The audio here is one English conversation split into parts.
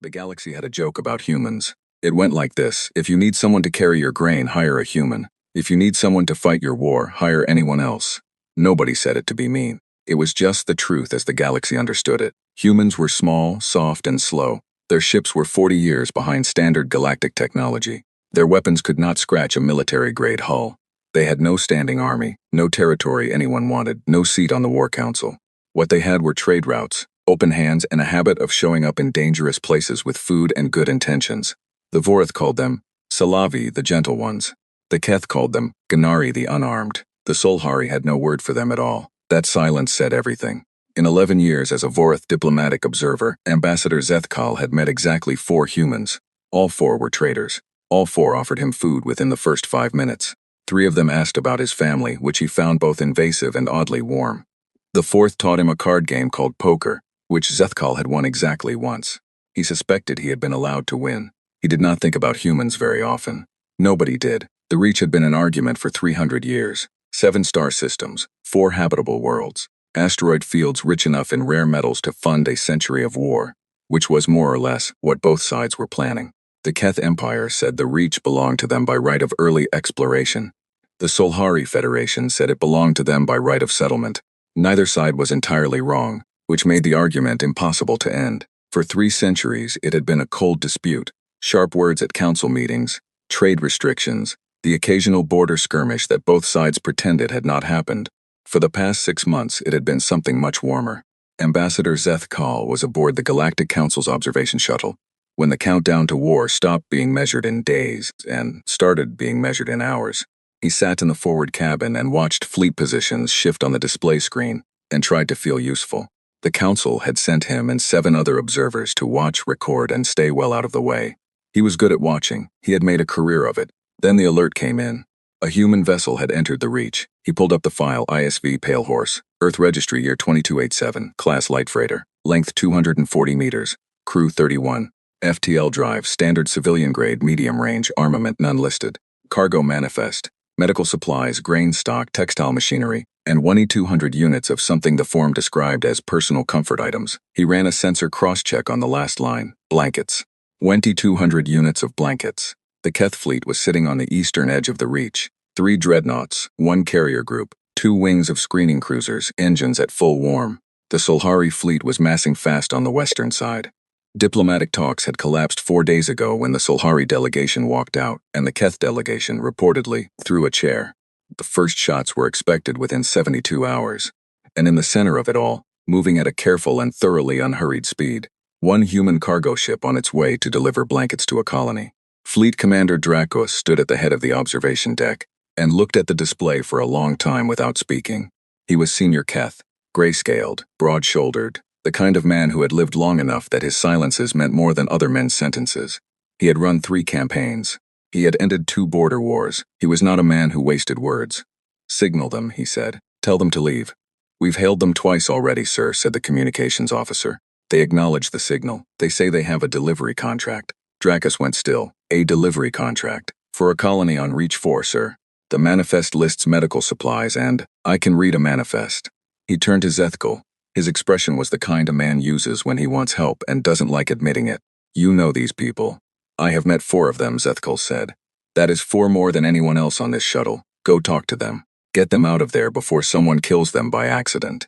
The galaxy had a joke about humans. It went like this: if you need someone to carry your grain, hire a human. If you need someone to fight your war, hire anyone else. Nobody said it to be mean. It was just the truth as the galaxy understood it. Humans were small, soft, and slow. Their ships were 40 years behind standard galactic technology. Their weapons could not scratch a military-grade hull. They had no standing army, no territory anyone wanted, no seat on the War Council. What they had were trade routes, open hands, and a habit of showing up in dangerous places with food and good intentions. The Vorith called them Salavi, the gentle ones. The Keth called them Ganari, the unarmed. The Solhari had no word for them at all. That silence said everything. In 11 years as a Vorith diplomatic observer, Ambassador Zethkal had met exactly 4 humans. All 4 were traitors. All 4 offered him food within the first 5 minutes. 3 of them asked about his family, which he found both invasive and oddly warm. The 4th taught him a card game called poker, which Zethkal had won exactly once. He suspected he had been allowed to win. He did not think about humans very often. Nobody did. The Reach had been an argument for 300 years. 7 star systems, 4 habitable worlds, asteroid fields rich enough in rare metals to fund a century of war, which was more or less what both sides were planning. The Keth Empire said the Reach belonged to them by right of early exploration. The Solhari Federation said it belonged to them by right of settlement. Neither side was entirely wrong, which made the argument impossible to end. For 3 centuries, it had been a cold dispute. Sharp words at council meetings, trade restrictions, the occasional border skirmish that both sides pretended had not happened. For the past 6 months, it had been something much warmer. Ambassador Zethkal was aboard the Galactic Council's observation shuttle when the countdown to war stopped being measured in days and started being measured in hours. He sat in the forward cabin and watched fleet positions shift on the display screen and tried to feel useful. The Council had sent him and 7 other observers to watch, record, and stay well out of the way. He was good at watching. He had made a career of it. Then the alert came in. A human vessel had entered the Reach. He pulled up the file: ISV Pale Horse, Earth Registry Year 2287, Class Light Freighter, length 240 meters, crew 31, FTL drive, standard civilian grade, medium range, armament none listed, cargo manifest, medical supplies, grain stock, textile machinery, and 2,200 units of something the form described as personal comfort items. He ran a sensor cross-check on the last line: blankets. 2,200 units of blankets. The Keth fleet was sitting on the eastern edge of the Reach. 3 dreadnoughts, 1 carrier group, 2 wings of screening cruisers, engines at full warm. The Solhari fleet was massing fast on the western side. Diplomatic talks had collapsed 4 days ago when the Solhari delegation walked out, and the Keth delegation, reportedly, threw a chair. The first shots were expected within 72 hours. And in the center of it all, moving at a careful and thoroughly unhurried speed, 1 human cargo ship on its way to deliver blankets to a colony. Fleet Commander Dracos stood at the head of the observation deck and looked at the display for a long time without speaking. He was Senior Keth, gray-scaled, broad-shouldered, the kind of man who had lived long enough that his silences meant more than other men's sentences. He had run 3 campaigns. He had ended 2 border wars. He was not a man who wasted words. "Signal them," he said. "Tell them to leave." "We've hailed them twice already, sir," said the communications officer. "They acknowledged the signal. They say they have a delivery contract." Dracos went still. "A delivery contract. For a colony on Reach 4, sir. The manifest lists medical supplies and I can read a manifest." He turned to Zethkal. His expression was the kind a man uses when he wants help and doesn't like admitting it. "You know these people." "I have met 4 of them," Zethkal said. "That is 4 more than anyone else on this shuttle. Go talk to them. Get them out of there before someone kills them by accident."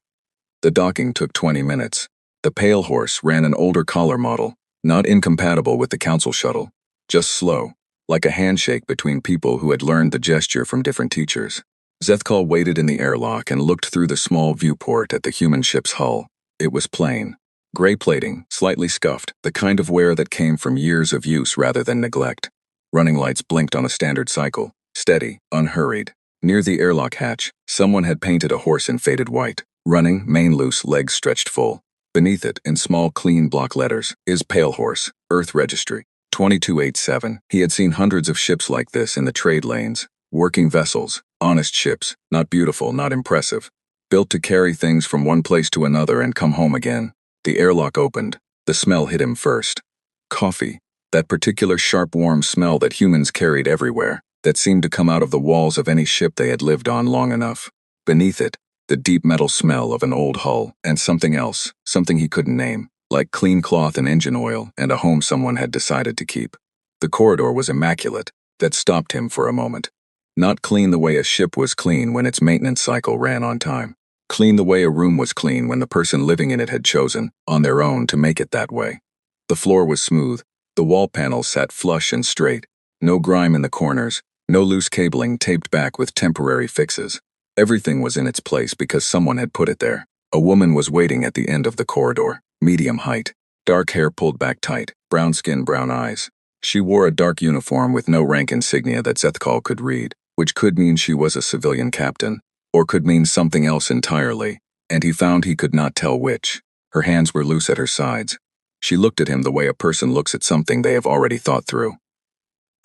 The docking took 20 minutes. The Pale Horse ran an older collar model, not incompatible with the Council shuttle, just slow, like a handshake between people who had learned the gesture from different teachers. Zethkal waited in the airlock and looked through the small viewport at the human ship's hull. It was plain. Gray plating, slightly scuffed, the kind of wear that came from years of use rather than neglect. Running lights blinked on a standard cycle, steady, unhurried. Near the airlock hatch, someone had painted a horse in faded white, running, mane loose, legs stretched full. Beneath it, in small, clean block letters, is Pale Horse, Earth Registry, 2287. He had seen hundreds of ships like this in the trade lanes. Working vessels, honest ships, not beautiful, not impressive. Built to carry things from one place to another and come home again. The airlock opened. The smell hit him first. Coffee. That particular sharp, warm smell that humans carried everywhere, that seemed to come out of the walls of any ship they had lived on long enough. Beneath it, the deep metal smell of an old hull, and something else, something he couldn't name. like clean cloth and engine oil and a home someone had decided to keep. The corridor was immaculate. That stopped him for a moment. Not clean the way a ship was clean when its maintenance cycle ran on time. Clean the way a room was clean when the person living in it had chosen, on their own, to make it that way. The floor was smooth. The wall panels sat flush and straight. No grime in the corners. No loose cabling taped back with temporary fixes. Everything was in its place because someone had put it there. A woman was waiting at the end of the corridor, medium height. Dark hair pulled back tight, brown skin, brown eyes. She wore a dark uniform with no rank insignia that Zethkal could read, which could mean she was a civilian captain, or could mean something else entirely, and he found he could not tell which. Her hands were loose at her sides. She looked at him the way a person looks at something they have already thought through.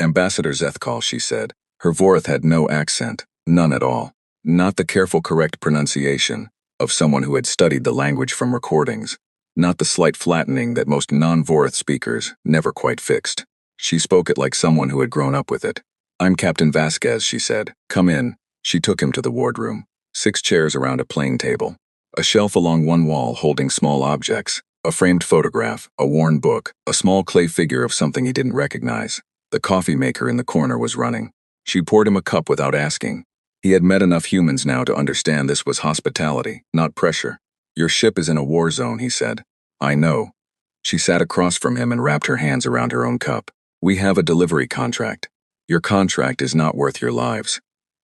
"Ambassador Zethkal," she said. Her Vorith had no accent, none at all. Not the careful correct pronunciation of someone who had studied the language from recordings. Not the slight flattening that most non-Vorith speakers never quite fixed. She spoke it like someone who had grown up with it. "I'm Captain Vasquez," she said. "Come in." She took him to the wardroom. 6 chairs around a plain table. A shelf along one wall holding small objects. A framed photograph, a worn book, a small clay figure of something he didn't recognize. The coffee maker in the corner was running. She poured him a cup without asking. He had met enough humans now to understand this was hospitality, not pressure. "Your ship is in a war zone," he said. "I know." She sat across from him and wrapped her hands around her own cup. "We have a delivery contract. Your contract is not worth your lives."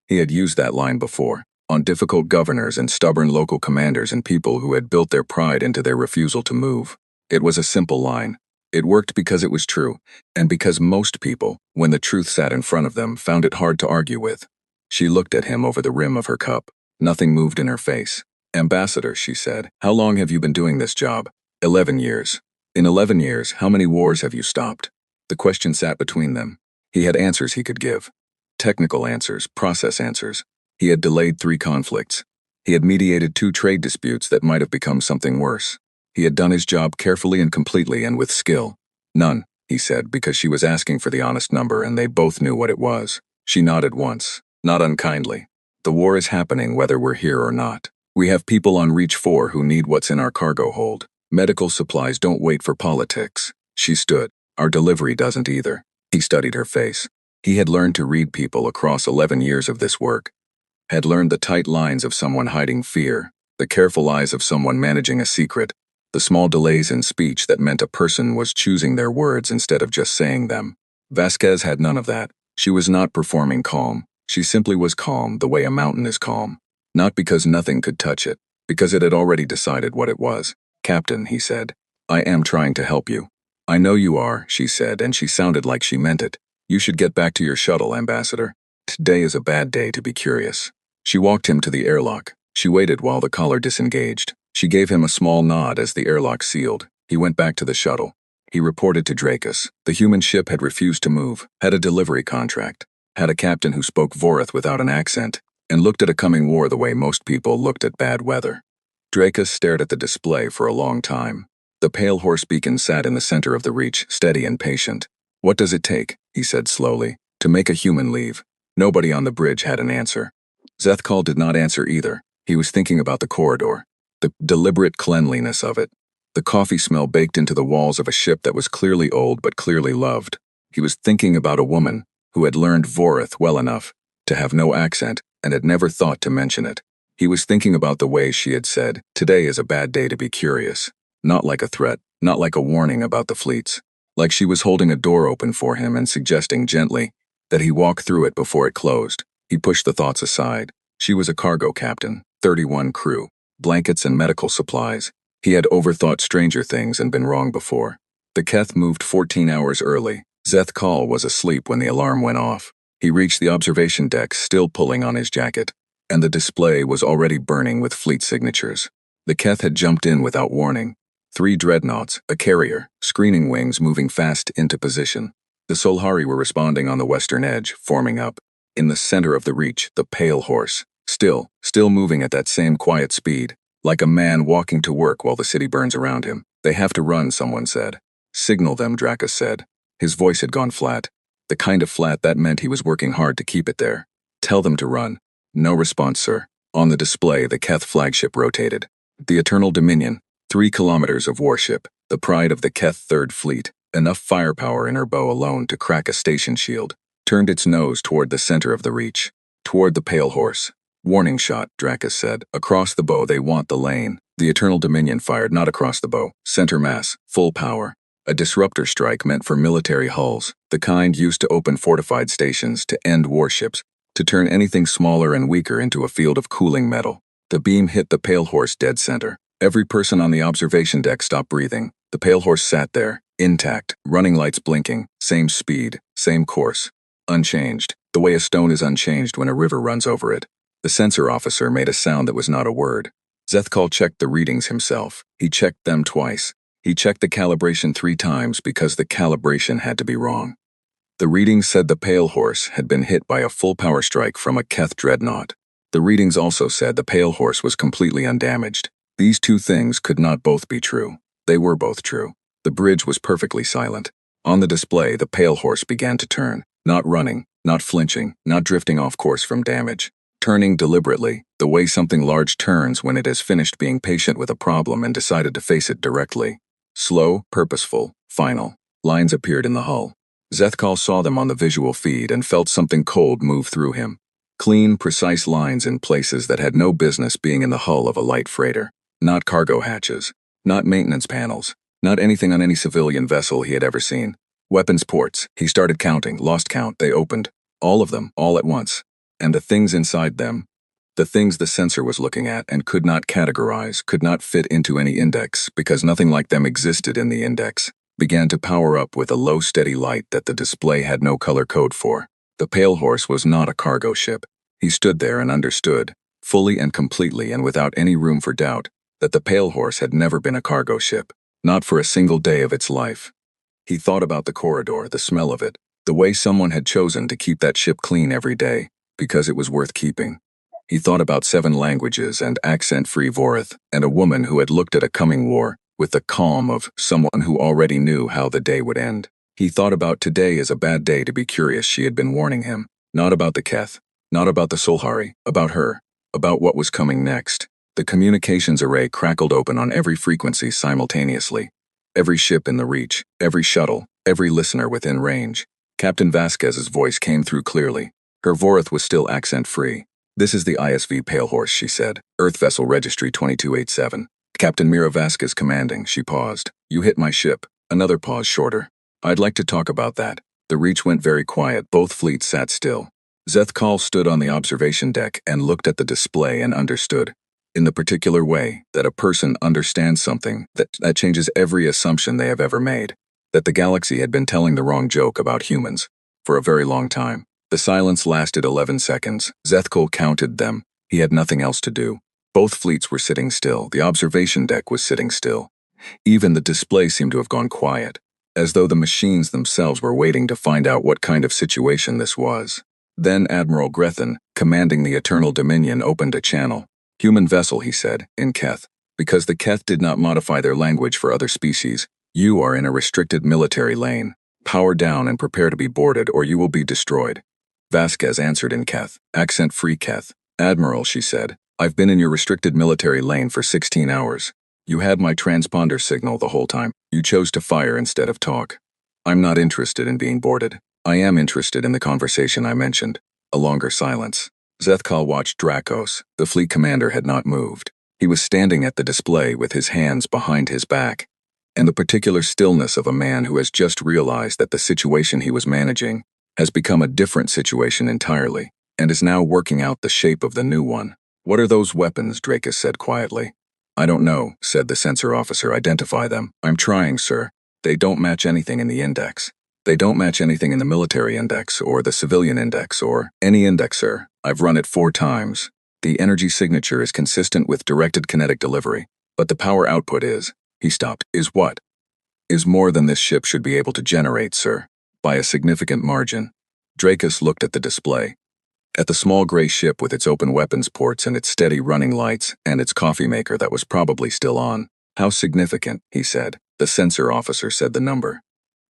He had used that line before, on difficult governors and stubborn local commanders and people who had built their pride into their refusal to move. It was a simple line. It worked because it was true, and because most people, when the truth sat in front of them, found it hard to argue with. She looked at him over the rim of her cup. Nothing moved in her face. "Ambassador," she said, "how long have you been doing this job?" 11 years. "In 11 years, how many wars have you stopped?" The question sat between them. He had answers he could give. Technical answers, process answers. He had delayed 3 conflicts. He had mediated 2 trade disputes that might have become something worse. He had done his job carefully and completely and with skill. "None," he said, because she was asking for the honest number and they both knew what it was. She nodded once, not unkindly. "The war is happening whether we're here or not. We have people on Reach 4 who need what's in our cargo hold. Medical supplies don't wait for politics." She stood. "Our delivery doesn't either." He studied her face. He had learned to read people across 11 years of this work. Had learned the tight lines of someone hiding fear, the careful eyes of someone managing a secret, the small delays in speech that meant a person was choosing their words instead of just saying them. Vasquez had none of that. She was not performing calm. She simply was calm the way a mountain is calm. Not because nothing could touch it, because it had already decided what it was. "Captain," he said, "I am trying to help you." "I know you are," she said, and she sounded like she meant it. "You should get back to your shuttle, Ambassador. Today is a bad day to be curious." She walked him to the airlock. She waited while the collar disengaged. She gave him a small nod as the airlock sealed. He went back to the shuttle. He reported to Dracus. The human ship had refused to move, had a delivery contract, had a captain who spoke Vorith without an accent, and looked at a coming war the way most people looked at bad weather. Dracus stared at the display for a long time. The pale horse beacon sat in the center of the Reach, steady and patient. "What does it take," he said slowly, "to make a human leave?" Nobody on the bridge had an answer. Zethkal did not answer either. He was thinking about the corridor, the deliberate cleanliness of it, the coffee smell baked into the walls of a ship that was clearly old but clearly loved. He was thinking about a woman who had learned Vorith well enough to have no accent and had never thought to mention it. He was thinking about the way she had said, "Today is a bad day to be curious." Not like a threat, not like a warning about the fleets. Like she was holding a door open for him and suggesting gently that he walk through it before it closed. He pushed the thoughts aside. She was a cargo captain, 31 crew, blankets and medical supplies. He had overthought stranger things and been wrong before. The Keth moved 14 hours early. Zethkal was asleep when the alarm went off. He reached the observation deck, still pulling on his jacket, and the display was already burning with fleet signatures. The Keth had jumped in without warning. 3 dreadnoughts, a carrier, screening wings moving fast into position. The Solhari were responding on the western edge, forming up. In the center of the Reach, the pale horse, still moving at that same quiet speed, like a man walking to work while the city burns around him. "They have to run," someone said. "Signal them," Dracus said. His voice had gone flat. The kind of flat that meant he was working hard to keep it there. "Tell them to run." No response, sir. On the display, the Keth flagship rotated. The Eternal Dominion, 3 kilometers of warship. the pride of the Keth Third Fleet, enough firepower in her bow alone to crack a station shield, turned its nose toward the center of the reach, toward the Pale Horse. Warning shot, Dracus said. Across the bow they want the lane. The Eternal Dominion fired not across the bow, center mass, full power. A disruptor strike meant for military hulls, the kind used to open fortified stations, to end warships, to turn anything smaller and weaker into a field of cooling metal. The beam hit the Pale Horse dead center. Every person on the observation deck stopped breathing. The Pale Horse sat there, intact, running lights blinking, same speed, same course. Unchanged, the way a stone is unchanged when a river runs over it. The sensor officer made a sound that was not a word. Zethkal checked the readings himself. He checked them twice. He checked the calibration 3 times because the calibration had to be wrong. The readings said the Pale Horse had been hit by a full power strike from a Keth dreadnought. The readings also said the Pale Horse was completely undamaged. These two things could not both be true. They were both true. The bridge was perfectly silent. On the display, the Pale Horse began to turn, not running, not flinching, not drifting off course from damage. Turning deliberately, the way something large turns when it has finished being patient with a problem and decided to face it directly. Slow, purposeful, final. Lines appeared in the hull. Zethkal saw them on the visual feed and felt something cold move through him. Clean, precise lines in places that had no business being in the hull of a light freighter. Not cargo hatches. Not maintenance panels. Not anything on any civilian vessel he had ever seen. Weapons ports. He started counting, lost count, they opened. All of them, all at once. And the things inside them, the things the sensor was looking at and could not categorize, could not fit into any index because nothing like them existed in the index, began to power up with a low steady light that the display had no color code for. The Pale Horse was not a cargo ship. He stood there and understood, fully and completely and without any room for doubt, that the Pale Horse had never been a cargo ship, not for a single day of its life. He thought about the corridor, the smell of it, the way someone had chosen to keep that ship clean every day, because it was worth keeping. He thought about 7 languages and accent-free Vorith, and a woman who had looked at a coming war with the calm of someone who already knew how the day would end. He thought about today as a bad day to be curious. She had been warning him, not about the Keth, not about the Solhari, about her, about what was coming next. The communications array crackled open on every frequency simultaneously. Every ship in the reach, every shuttle, every listener within range. Captain Vasquez's voice came through clearly. Her Vorith was still accent-free. "This is the ISV Pale Horse," she said. "Earth Vessel Registry 2287. Captain Mira Vasquez commanding." She paused. "You hit my ship." Another pause shorter. "I'd like to talk about that." The reach went very quiet. Both fleets sat still. Zethkal stood on the observation deck and looked at the display and understood, in the particular way that a person understands something that changes every assumption they have ever made, that the galaxy had been telling the wrong joke about humans for a very long time. The silence lasted 11 seconds. Zethkal counted them. He had nothing else to do. Both fleets were sitting still. The observation deck was sitting still. Even the display seemed to have gone quiet, as though the machines themselves were waiting to find out what kind of situation this was. Then Admiral Grethen, commanding the Eternal Dominion, opened a channel. "Human vessel," he said, in Keth. "Because the Keth did not modify their language for other species, you are in a restricted military lane. Power down and prepare to be boarded or you will be destroyed." Vasquez answered in Keth, accent-free Keth. "Admiral," she said, "I've been in your restricted military lane for 16 hours. You had my transponder signal the whole time. You chose to fire instead of talk. I'm not interested in being boarded. I am interested in the conversation I mentioned." A longer silence. Zethkal watched Dracos. The fleet commander had not moved. He was standing at the display with his hands behind his back, and the particular stillness of a man who has just realized that the situation he was managing has become a different situation entirely, and is now working out the shape of the new one. "What are those weapons?" Dracus said quietly. "I don't know," said the sensor officer. "Identify them." "I'm trying, sir. They don't match anything in the index. They don't match anything in the military index, or the civilian index, or any index, sir. I've run it 4 times. The energy signature is consistent with directed kinetic delivery, but the power output is," he stopped, "is what? Is more than this ship should be able to generate, sir. By a significant margin." Dracus looked at the display. At the small gray ship with its open weapons ports and its steady running lights and its coffee maker that was probably still on. "How significant," he said. The sensor officer said the number.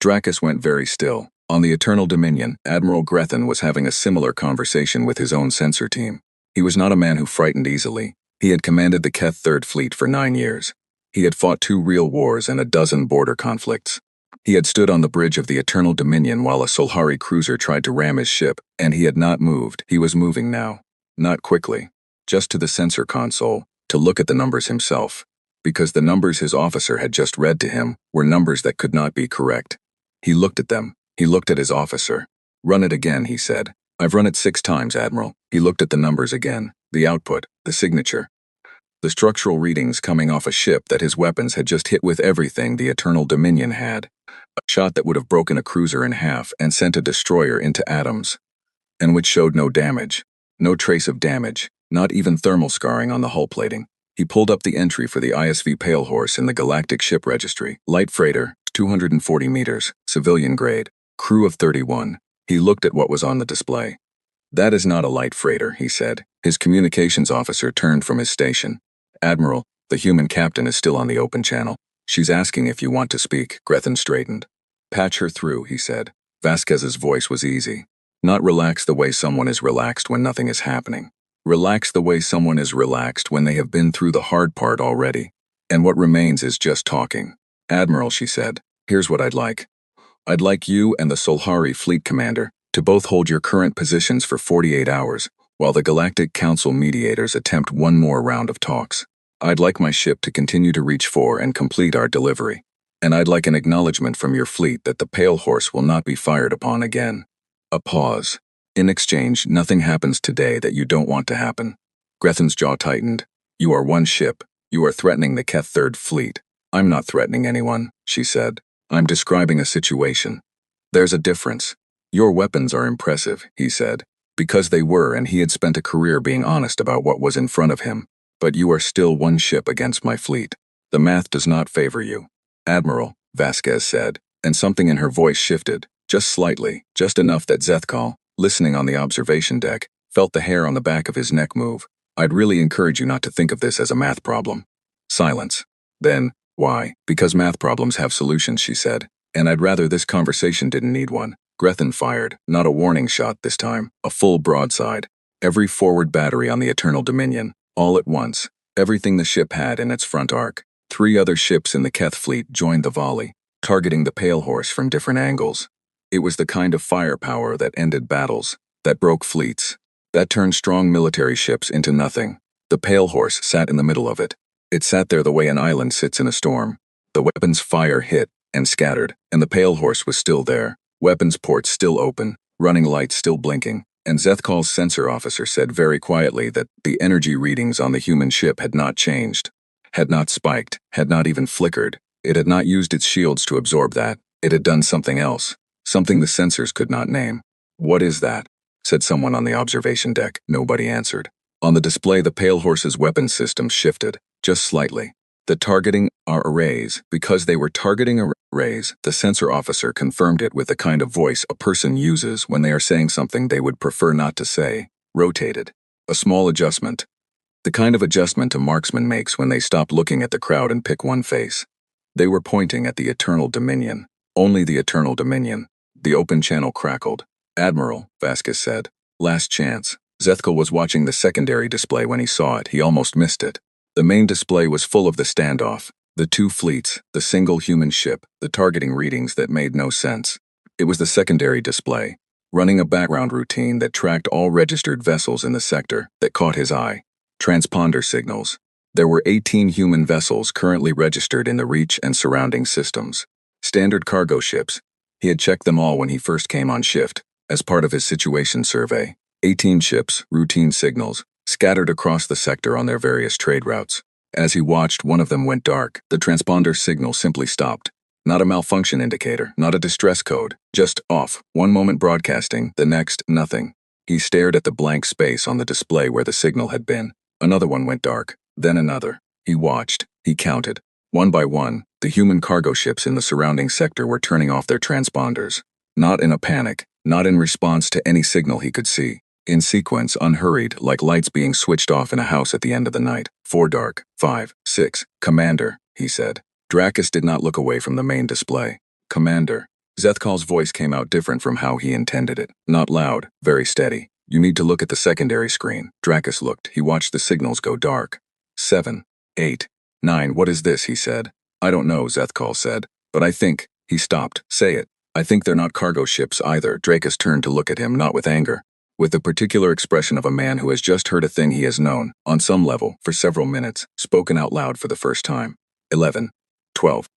Dracus went very still. On the Eternal Dominion, Admiral Grethen was having a similar conversation with his own sensor team. He was not a man who frightened easily. He had commanded the Keth Third Fleet for 9 years. He had fought 2 real wars and a dozen border conflicts. He had stood on the bridge of the Eternal Dominion while a Solhari cruiser tried to ram his ship, and he had not moved. He was moving now. Not quickly. Just to the sensor console, to look at the numbers himself. Because the numbers his officer had just read to him were numbers that could not be correct. He looked at them. He looked at his officer. "Run it again," he said. "I've run it 6 times, Admiral." He looked at the numbers again. The output. The signature. The structural readings coming off a ship that his weapons had just hit with everything the Eternal Dominion had. A shot that would have broken a cruiser in half and sent a destroyer into atoms. And which showed no damage. No trace of damage. Not even thermal scarring on the hull plating. He pulled up the entry for the ISV Pale Horse in the Galactic Ship Registry. Light freighter, 240 meters, civilian grade, crew of 31. He looked at what was on the display. "That is not a light freighter," he said. His communications officer turned from his station. "Admiral, the human captain is still on the open channel. She's asking if you want to speak." Grethen straightened. "Patch her through," he said. Vasquez's voice was easy. Not relaxed the way someone is relaxed when nothing is happening. Relax the way someone is relaxed when they have been through the hard part already. And what remains is just talking. "Admiral," she said, "here's what I'd like. I'd like you and the Solhari fleet commander to both hold your current positions for 48 hours, while the Galactic Council mediators attempt one more round of talks. I'd like my ship to continue to reach for and complete our delivery. And I'd like an acknowledgement from your fleet that the Pale Horse will not be fired upon again." A pause. "In exchange, nothing happens today that you don't want to happen." Grethen's jaw tightened. "You are one ship. You are threatening the Keth Third Fleet." "I'm not threatening anyone," she said. "I'm describing a situation. There's a difference. Your weapons are impressive," he said. Because they were, and he had spent a career being honest about what was in front of him. "But you are still one ship against my fleet. The math does not favor you." "Admiral," Vasquez said, and something in her voice shifted, just slightly, just enough that Zethkal, listening on the observation deck, felt the hair on the back of his neck move. "I'd really encourage you not to think of this as a math problem." Silence. Then, "Why?" "Because math problems have solutions," she said. "And I'd rather this conversation didn't need one." Grethen fired, not a warning shot this time, a full broadside. Every forward battery on the Eternal Dominion, all at once. Everything the ship had in its front arc. 3 other ships in the Keth fleet joined the volley, targeting the Pale Horse from different angles. It was the kind of firepower that ended battles, that broke fleets, that turned strong military ships into nothing. The Pale Horse sat in the middle of it. It sat there the way an island sits in a storm. The weapon's fire hit and scattered, and the Pale Horse was still there. Weapons ports still open, running lights still blinking, and Zethkal's sensor officer said very quietly that the energy readings on the human ship had not changed, had not spiked, had not even flickered. It had not used its shields to absorb that. It had done something else, something the sensors could not name. "What is that?" said someone on the observation deck. Nobody answered. On the display, the Pale Horse's weapon system shifted, just slightly. The targeting arrays, because they were targeting arrays, the sensor officer confirmed it with the kind of voice a person uses when they are saying something they would prefer not to say, rotated. A small adjustment. The kind of adjustment a marksman makes when they stop looking at the crowd and pick one face. They were pointing at the Eternal Dominion. Only the Eternal Dominion. The open channel crackled. "Admiral," Vasquez said. "Last chance." Zethkal was watching the secondary display when he saw it. He almost missed it. The main display was full of the standoff, the 2 fleets, the single human ship, the targeting readings that made no sense. It was the secondary display, running a background routine that tracked all registered vessels in the sector, that caught his eye. Transponder signals. There were 18 human vessels currently registered in the Reach and surrounding systems. Standard cargo ships. He had checked them all when he first came on shift, as part of his situation survey. 18 ships, routine signals, scattered across the sector on their various trade routes. As he watched, one of them went dark. The transponder signal simply stopped. Not a malfunction indicator, not a distress code, just off. One moment broadcasting, the next, nothing. He stared at the blank space on the display where the signal had been. Another one went dark, then another. He watched, he counted. One by one, the human cargo ships in the surrounding sector were turning off their transponders. Not in a panic, not in response to any signal he could see. In sequence, unhurried, like lights being switched off in a house at the end of the night. 4 dark, 5, 6. "Commander," he said. Dracus did not look away from the main display. "Commander." Zethkal's voice came out different from how he intended it. Not loud, very steady. "You need to look at the secondary screen." Dracus looked. He watched the signals go dark. 7, 8, 9. What is this? He said. I don't know, Zethkal said. But I think, he stopped. Say it. I think they're not cargo ships either. Drakus turned to look at him, not with anger, with the particular expression of a man who has just heard a thing he has known, on some level, for several minutes, spoken out loud for the first time. 11. 12.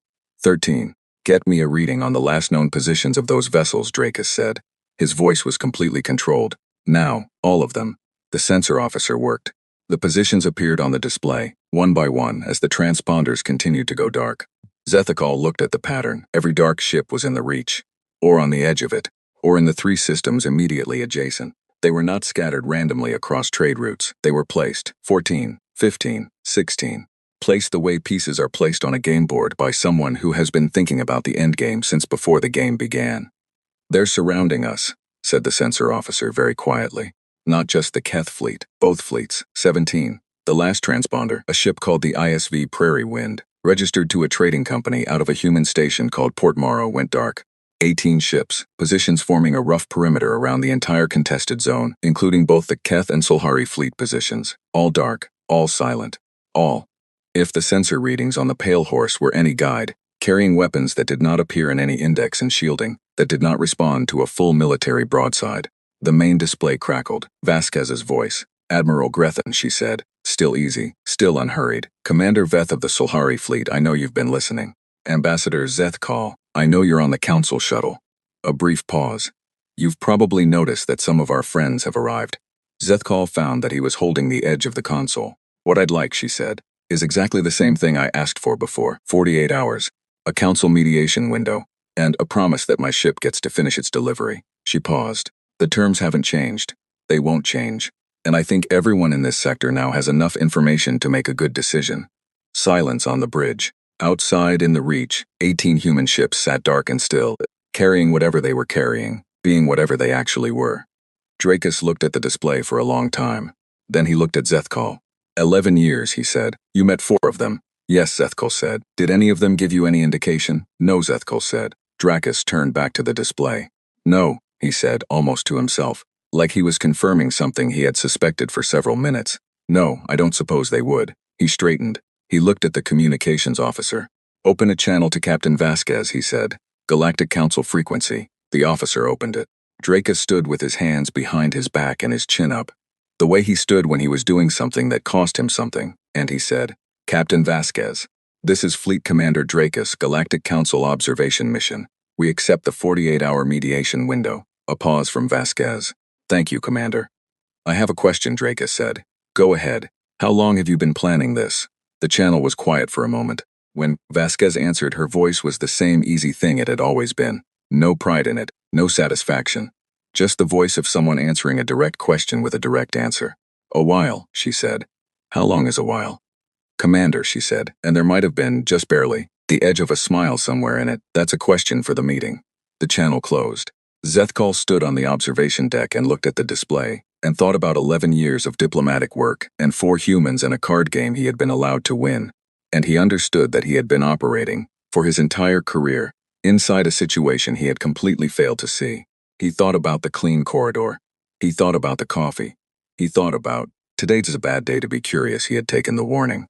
13. Get me a reading on the last known positions of those vessels, Drakus said. His voice was completely controlled. Now, all of them. The sensor officer worked. The positions appeared on the display, one by one, as the transponders continued to go dark. Zethkal looked at the pattern. Every dark ship was in the reach, or on the edge of it, or in the 3 systems immediately adjacent. They were not scattered randomly across trade routes. They were placed, 14, 15, 16. Placed the way pieces are placed on a game board by someone who has been thinking about the endgame since before the game began. They're surrounding us, said the sensor officer very quietly. Not just the Keth fleet, both fleets. 17. The last transponder, a ship called the ISV Prairie Wind, registered to a trading company out of a human station called Port Morrow, went dark. 18 ships, positions forming a rough perimeter around the entire contested zone, including both the Keth and Solhari fleet positions. All dark, all silent, all. If the sensor readings on the Pale Horse were any guide, carrying weapons that did not appear in any index and shielding, that did not respond to a full military broadside. The main display crackled. Vasquez's voice. Admiral Grethen, she said, still easy, still unhurried. Commander Veth of the Solhari fleet, I know you've been listening. Ambassador Zethkal, I know you're on the council shuttle. A brief pause. You've probably noticed that some of our friends have arrived. Zethkal found that he was holding the edge of the console. What I'd like, she said, is exactly the same thing I asked for before. 48 hours. A council mediation window. And a promise that my ship gets to finish its delivery. She paused. The terms haven't changed. They won't change. And I think everyone in this sector now has enough information to make a good decision. Silence on the bridge. Outside in the reach, 18 human ships sat dark and still, carrying whatever they were carrying, being whatever they actually were. Drakus looked at the display for a long time. Then he looked at Zethkal. 11 years, he said. You met 4 of them. Yes, Zethkal said. Did any of them give you any indication? No, Zethkal said. Drakus turned back to the display. No, he said, almost to himself, like he was confirming something he had suspected for several minutes. No, I don't suppose they would. He straightened. He looked at the communications officer. Open a channel to Captain Vasquez, he said. Galactic Council frequency. The officer opened it. Drakus stood with his hands behind his back and his chin up. The way he stood when he was doing something that cost him something, and he said, Captain Vasquez, this is Fleet Commander Drakus, Galactic Council observation mission. We accept the 48-hour mediation window. A pause from Vasquez. Thank you, Commander. I have a question, Drakus said. Go ahead. How long have you been planning this? The channel was quiet for a moment. When Vasquez answered, her voice was the same easy thing it had always been. No pride in it, no satisfaction. Just the voice of someone answering a direct question with a direct answer. A while, she said. How long is a while? Commander, she said, and there might have been, just barely, the edge of a smile somewhere in it. That's a question for the meeting. The channel closed. Zethkal stood on the observation deck and looked at the display, and thought about 11 years of diplomatic work and 4 humans and a card game he had been allowed to win. And he understood that he had been operating, for his entire career, inside a situation he had completely failed to see. He thought about the clean corridor. He thought about the coffee. He thought about, today's a bad day to be curious. He had taken the warning.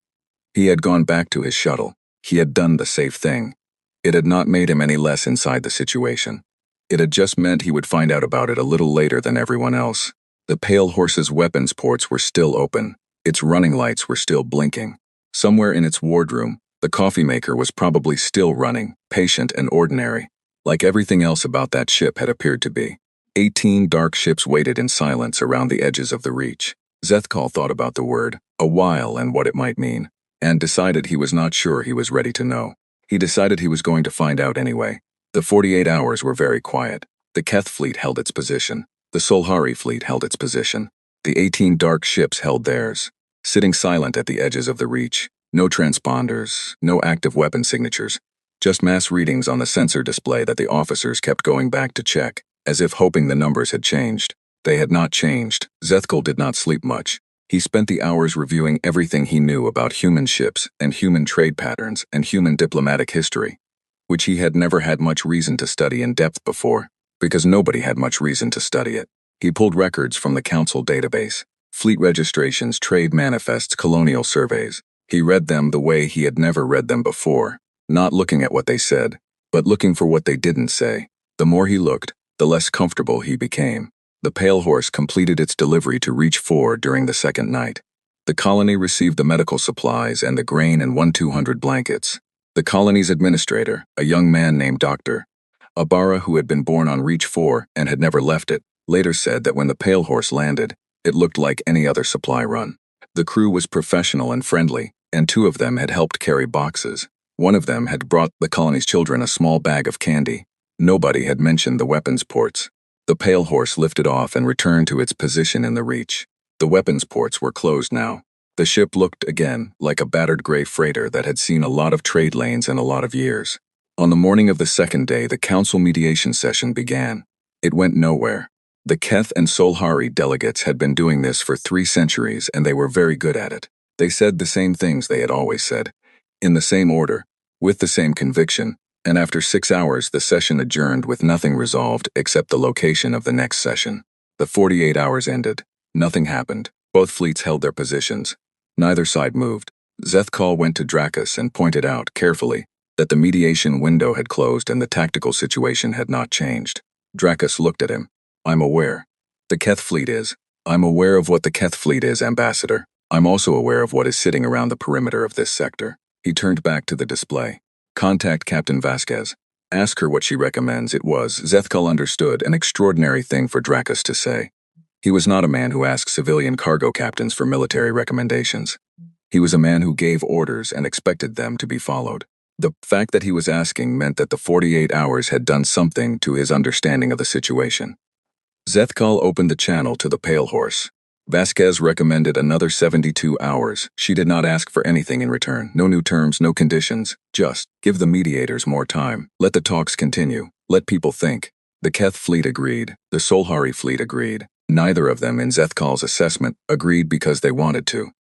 He had gone back to his shuttle. He had done the safe thing. It had not made him any less inside the situation. It had just meant he would find out about it a little later than everyone else. The Pale Horse's weapons ports were still open. Its running lights were still blinking. Somewhere in its wardroom, the coffee maker was probably still running, patient and ordinary, like everything else about that ship had appeared to be. 18 dark ships waited in silence around the edges of the reach. Zethkal thought about the word, a while, and what it might mean, and decided he was not sure he was ready to know. He decided he was going to find out anyway. The 48 hours were very quiet. The Keth fleet held its position. The Solhari fleet held its position. The 18 dark ships held theirs, sitting silent at the edges of the reach. No transponders, no active weapon signatures, just mass readings on the sensor display that the officers kept going back to check, as if hoping the numbers had changed. They had not changed. Zethkal did not sleep much. He spent the hours reviewing everything he knew about human ships and human trade patterns and human diplomatic history, which he had never had much reason to study in depth before, because nobody had much reason to study it. He pulled records from the council database, fleet registrations, trade manifests, colonial surveys. He read them the way he had never read them before, not looking at what they said, but looking for what they didn't say. The more he looked, the less comfortable he became. The Pale Horse completed its delivery to Reach 4 during the second night. The colony received the medical supplies and the grain and 1,200 blankets. The colony's administrator, a young man named Dr. Abara, who had been born on Reach 4 and had never left it, later said that when the Pale Horse landed, it looked like any other supply run. The crew was professional and friendly, and 2 of them had helped carry boxes. One of them had brought the colony's children a small bag of candy. Nobody had mentioned the weapons ports. The Pale Horse lifted off and returned to its position in the Reach. The weapons ports were closed now. The ship looked again like a battered gray freighter that had seen a lot of trade lanes in a lot of years. On the morning of the second day, the council mediation session began. It went nowhere. The Keth and Solhari delegates had been doing this for 3 centuries, and they were very good at it. They said the same things they had always said, in the same order, with the same conviction, and after 6 hours the session adjourned with nothing resolved except the location of the next session. The 48 hours ended. Nothing happened. Both fleets held their positions. Neither side moved. Zethkal went to Dracus and pointed out, carefully, that the mediation window had closed and the tactical situation had not changed. Dracus looked at him. I'm aware. The Keth fleet is. I'm aware of what the Keth fleet is, Ambassador. I'm also aware of what is sitting around the perimeter of this sector. He turned back to the display. Contact Captain Vasquez. Ask her what she recommends. It was, Zethkal understood, an extraordinary thing for Dracus to say. He was not a man who asked civilian cargo captains for military recommendations. He was a man who gave orders and expected them to be followed. The fact that he was asking meant that the 48 hours had done something to his understanding of the situation. Zethkal opened the channel to the Pale Horse. Vasquez recommended another 72 hours. She did not ask for anything in return. No new terms, no conditions. Just give the mediators more time. Let the talks continue. Let people think. The Keth fleet agreed. The Solhari fleet agreed. Neither of them, in Zethkal's assessment, agreed because they wanted to.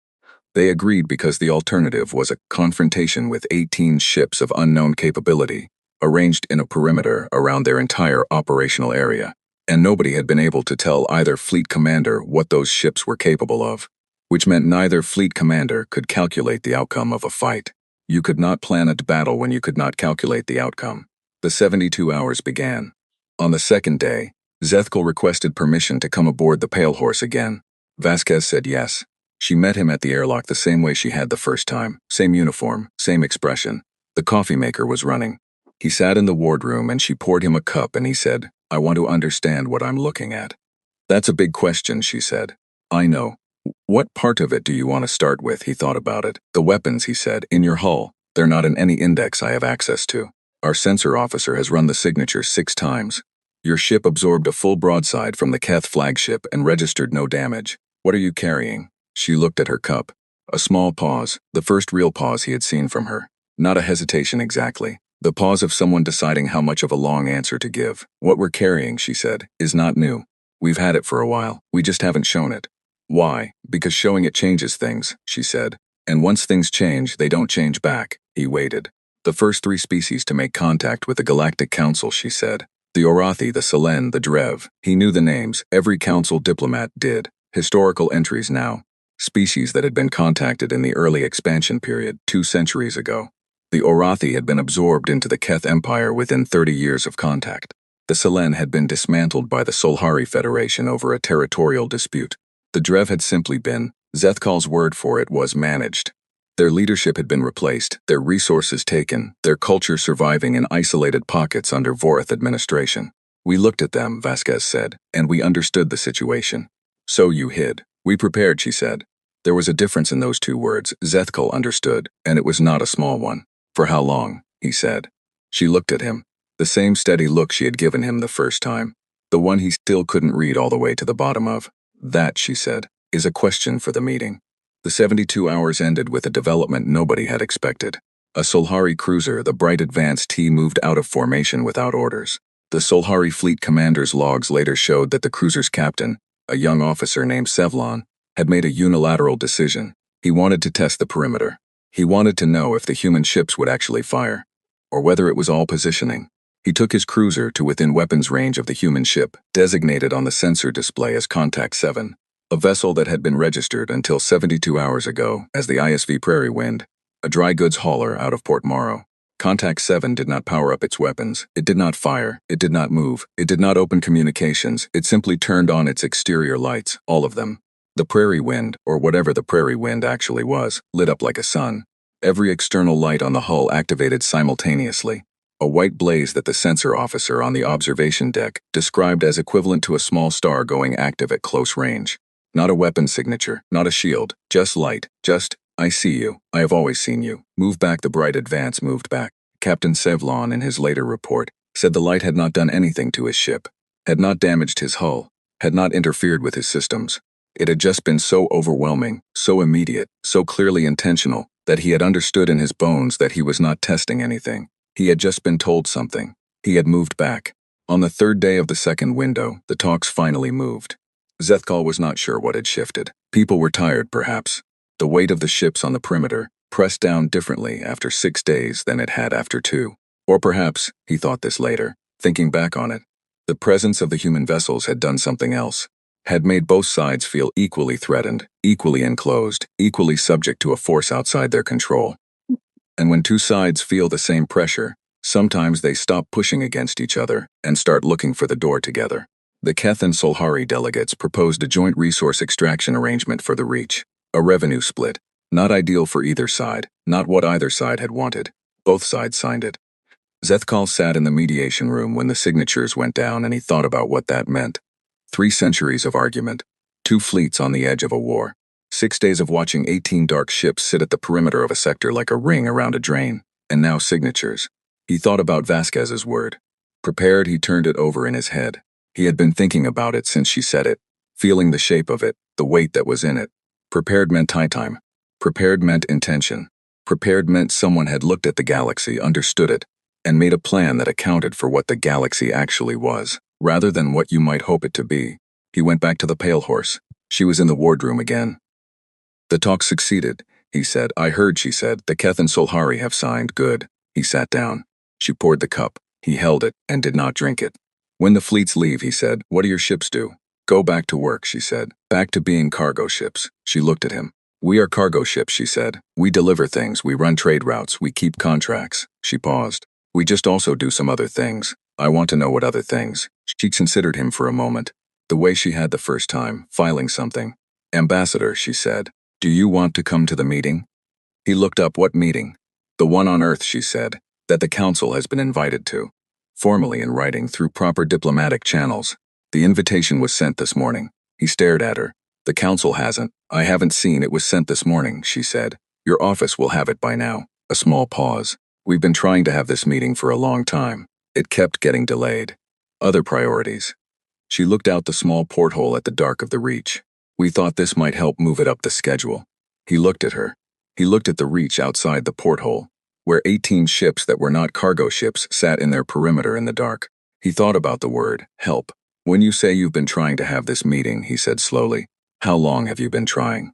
They agreed because the alternative was a confrontation with 18 ships of unknown capability, arranged in a perimeter around their entire operational area. And nobody had been able to tell either fleet commander what those ships were capable of, which meant neither fleet commander could calculate the outcome of a fight. You could not plan a battle when you could not calculate the outcome. The 72 hours began. On the second day, Zethkal requested permission to come aboard the Pale Horse again. Vasquez said yes. She met him at the airlock the same way she had the first time, same uniform, same expression. The coffee maker was running. He sat in the wardroom and she poured him a cup and he said, I want to understand what I'm looking at. That's a big question, she said. I know. What part of it do you want to start with? He thought about it. The weapons, he said, in your hull. They're not in any index I have access to. Our sensor officer has run the signature 6 times. Your ship absorbed a full broadside from the Keth flagship and registered no damage. What are you carrying? She looked at her cup. A small pause, the first real pause he had seen from her. Not a hesitation exactly. The pause of someone deciding how much of a long answer to give. What we're carrying, she said, is not new. We've had it for a while. We just haven't shown it. Why? Because showing it changes things, she said. And once things change, they don't change back. He waited. The first 3 species to make contact with the Galactic Council, she said. The Orathi, the Selen, the Drev. He knew the names. Every council diplomat did. Historical entries now. Species that had been contacted in the early expansion period, 2 centuries ago. The Orathi had been absorbed into the Keth Empire within 30 years of contact. The Selen had been dismantled by the Solhari Federation over a territorial dispute. The Drev had simply been, Zethkal's word for it was managed. Their leadership had been replaced, their resources taken, their culture surviving in isolated pockets under Vorath administration. We looked at them, Vasquez said, and we understood the situation. So you hid. We prepared, she said. There was a difference in those 2 words. Zethkal understood, and it was not a small one. For how long? He said. She looked at him. The same steady look she had given him the first time. The one he still couldn't read all the way to the bottom of. That, she said, is a question for the meeting. The 72 hours ended with a development nobody had expected. A Solhari cruiser, the Bright Advance T, moved out of formation without orders. The Solhari fleet commander's logs later showed that the cruiser's captain, a young officer named Sevlon, had made a unilateral decision. He wanted to test the perimeter. He wanted to know if the human ships would actually fire, or whether it was all positioning. He took his cruiser to within weapons range of the human ship, designated on the sensor display as Contact 7. A vessel that had been registered until 72 hours ago as the ISV Prairie Wind, a dry goods hauler out of Port Morrow. Contact 7 did not power up its weapons. It did not fire. It did not move. It did not open communications. It simply turned on its exterior lights, all of them. The Prairie Wind, or whatever the Prairie Wind actually was, lit up like a sun. Every external light on the hull activated simultaneously. A white blaze that the sensor officer on the observation deck described as equivalent to a small star going active at close range. Not a weapon signature, not a shield, just light, just, I see you, I have always seen you. Move back. The bright advance moved back. Captain Sevlon, in his later report, said the light had not done anything to his ship, had not damaged his hull, had not interfered with his systems. It had just been so overwhelming, so immediate, so clearly intentional, that he had understood in his bones that he was not testing anything. He had just been told something. He had moved back. On the third day of the second window, the talks finally moved. Zethkal was not sure what had shifted. People were tired, perhaps. The weight of the ships on the perimeter pressed down differently after 6 days than it had after 2. Or perhaps, he thought this later, thinking back on it, the presence of the human vessels had done something else, had made both sides feel equally threatened, equally enclosed, equally subject to a force outside their control. And when two sides feel the same pressure, sometimes they stop pushing against each other and start looking for the door together. The Keth and Solhari delegates proposed a joint resource extraction arrangement for the Reach, a revenue split, not ideal for either side, not what either side had wanted. Both sides signed it. Zethkal sat in the mediation room when the signatures went down, and he thought about what that meant. 3 centuries of argument, 2 fleets on the edge of a war. 6 days of watching 18 dark ships sit at the perimeter of a sector like a ring around a drain, and now signatures. He thought about Vasquez's word. Prepared, he turned it over in his head. He had been thinking about it since she said it, feeling the shape of it, the weight that was in it. Prepared meant time. Prepared meant intention. Prepared meant someone had looked at the galaxy, understood it, and made a plan that accounted for what the galaxy actually was, rather than what you might hope it to be. He went back to the Pale Horse. She was in the wardroom again. The talk succeeded, he said. I heard, she said. The Keth and Solhari have signed. Good. He sat down. She poured the cup. He held it and did not drink it. When the fleets leave, he said, what do your ships do? Go back to work, she said. Back to being cargo ships. She looked at him. We are cargo ships, she said. We deliver things, we run trade routes, we keep contracts. She paused. We just also do some other things. I want to know what other things. She considered him for a moment. The way she had the first time, filing something. Ambassador, she said. Do you want to come to the meeting? He looked up. What meeting? The one on Earth, she said, that the Council has been invited to. Formally in writing through proper diplomatic channels. The invitation was sent this morning. He stared at her. The Council hasn't. I haven't seen. It was sent this morning, she said. Your office will have it by now. A small pause. We've been trying to have this meeting for a long time. It kept getting delayed. Other priorities. She looked out the small porthole at the dark of the Reach. We thought this might help move it up the schedule. He looked at her. He looked at the Reach outside the porthole, where 18 ships that were not cargo ships sat in their perimeter in the dark. He thought about the word, help. When you say you've been trying to have this meeting, he said slowly, how long have you been trying?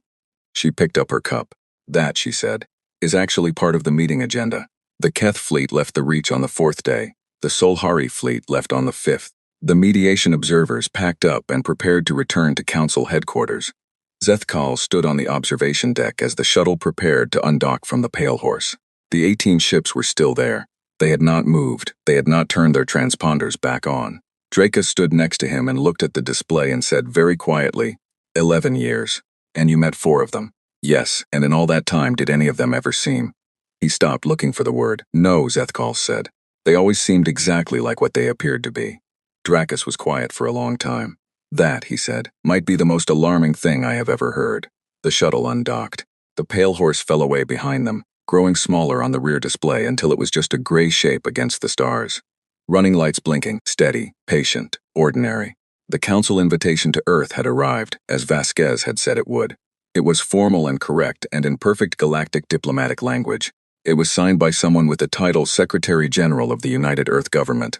She picked up her cup. That, she said, is actually part of the meeting agenda. The Keth fleet left the Reach on the 4th day. The Solhari fleet left on the 5th. The mediation observers packed up and prepared to return to Council headquarters. Zethkal stood on the observation deck as the shuttle prepared to undock from the Pale Horse. The 18 ships were still there. They had not moved. They had not turned their transponders back on. Draca stood next to him and looked at the display and said very quietly, 11 years. And you met 4 of them. Yes, and in all that time did any of them ever seem? He stopped looking for the word. No, Zethkal said. They always seemed exactly like what they appeared to be. Dracus was quiet for a long time. That, he said, might be the most alarming thing I have ever heard. The shuttle undocked. The Pale Horse fell away behind them, growing smaller on the rear display until it was just a gray shape against the stars. Running lights blinking, steady, patient, ordinary. The Council invitation to Earth had arrived, as Vasquez had said it would. It was formal and correct and in perfect galactic diplomatic language. It was signed by someone with the title Secretary General of the United Earth Government.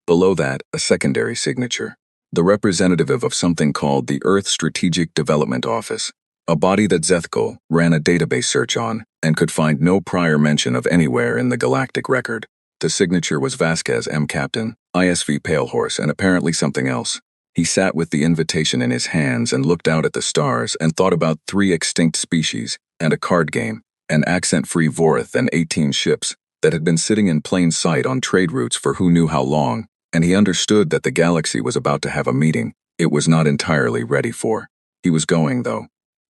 Below that, a secondary signature. The representative of something called the Earth Strategic Development Office, a body that Zethkal ran a database search on and could find no prior mention of anywhere in the galactic record. The signature was Vasquez M. Captain, ISV Pale Horse, and apparently something else. He sat with the invitation in his hands and looked out at the stars and thought about 3 extinct species and a card game, an accent-free Vorith and 18 ships that had been sitting in plain sight on trade routes for who knew how long, and he understood that the galaxy was about to have a meeting it was not entirely ready for. He was going, though.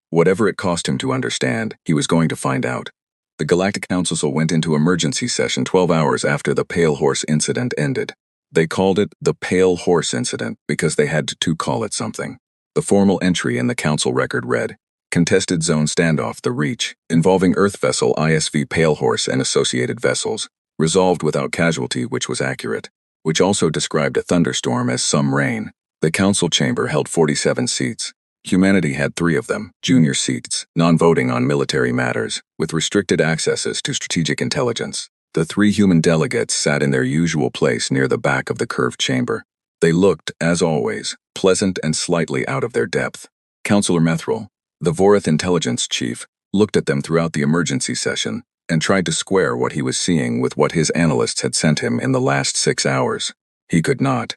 Whatever it cost him to understand, he was going to find out. The Galactic Council went into emergency session 12 hours after the Pale Horse incident ended. They called it the Pale Horse Incident because they had to call it something. The formal entry in the Council record read, Contested Zone Standoff, The Reach, involving Earth vessel ISV Pale Horse and associated vessels, resolved without casualty, which was accurate, which also described a thunderstorm as some rain. The Council chamber held 47 seats. Humanity had 3 of them, junior seats, non-voting on military matters, with restricted accesses to strategic intelligence. The 3 human delegates sat in their usual place near the back of the curved chamber. They looked, as always, pleasant and slightly out of their depth. Councillor Methril, the Vorith intelligence chief, looked at them throughout the emergency session and tried to square what he was seeing with what his analysts had sent him in the last 6 hours. He could not.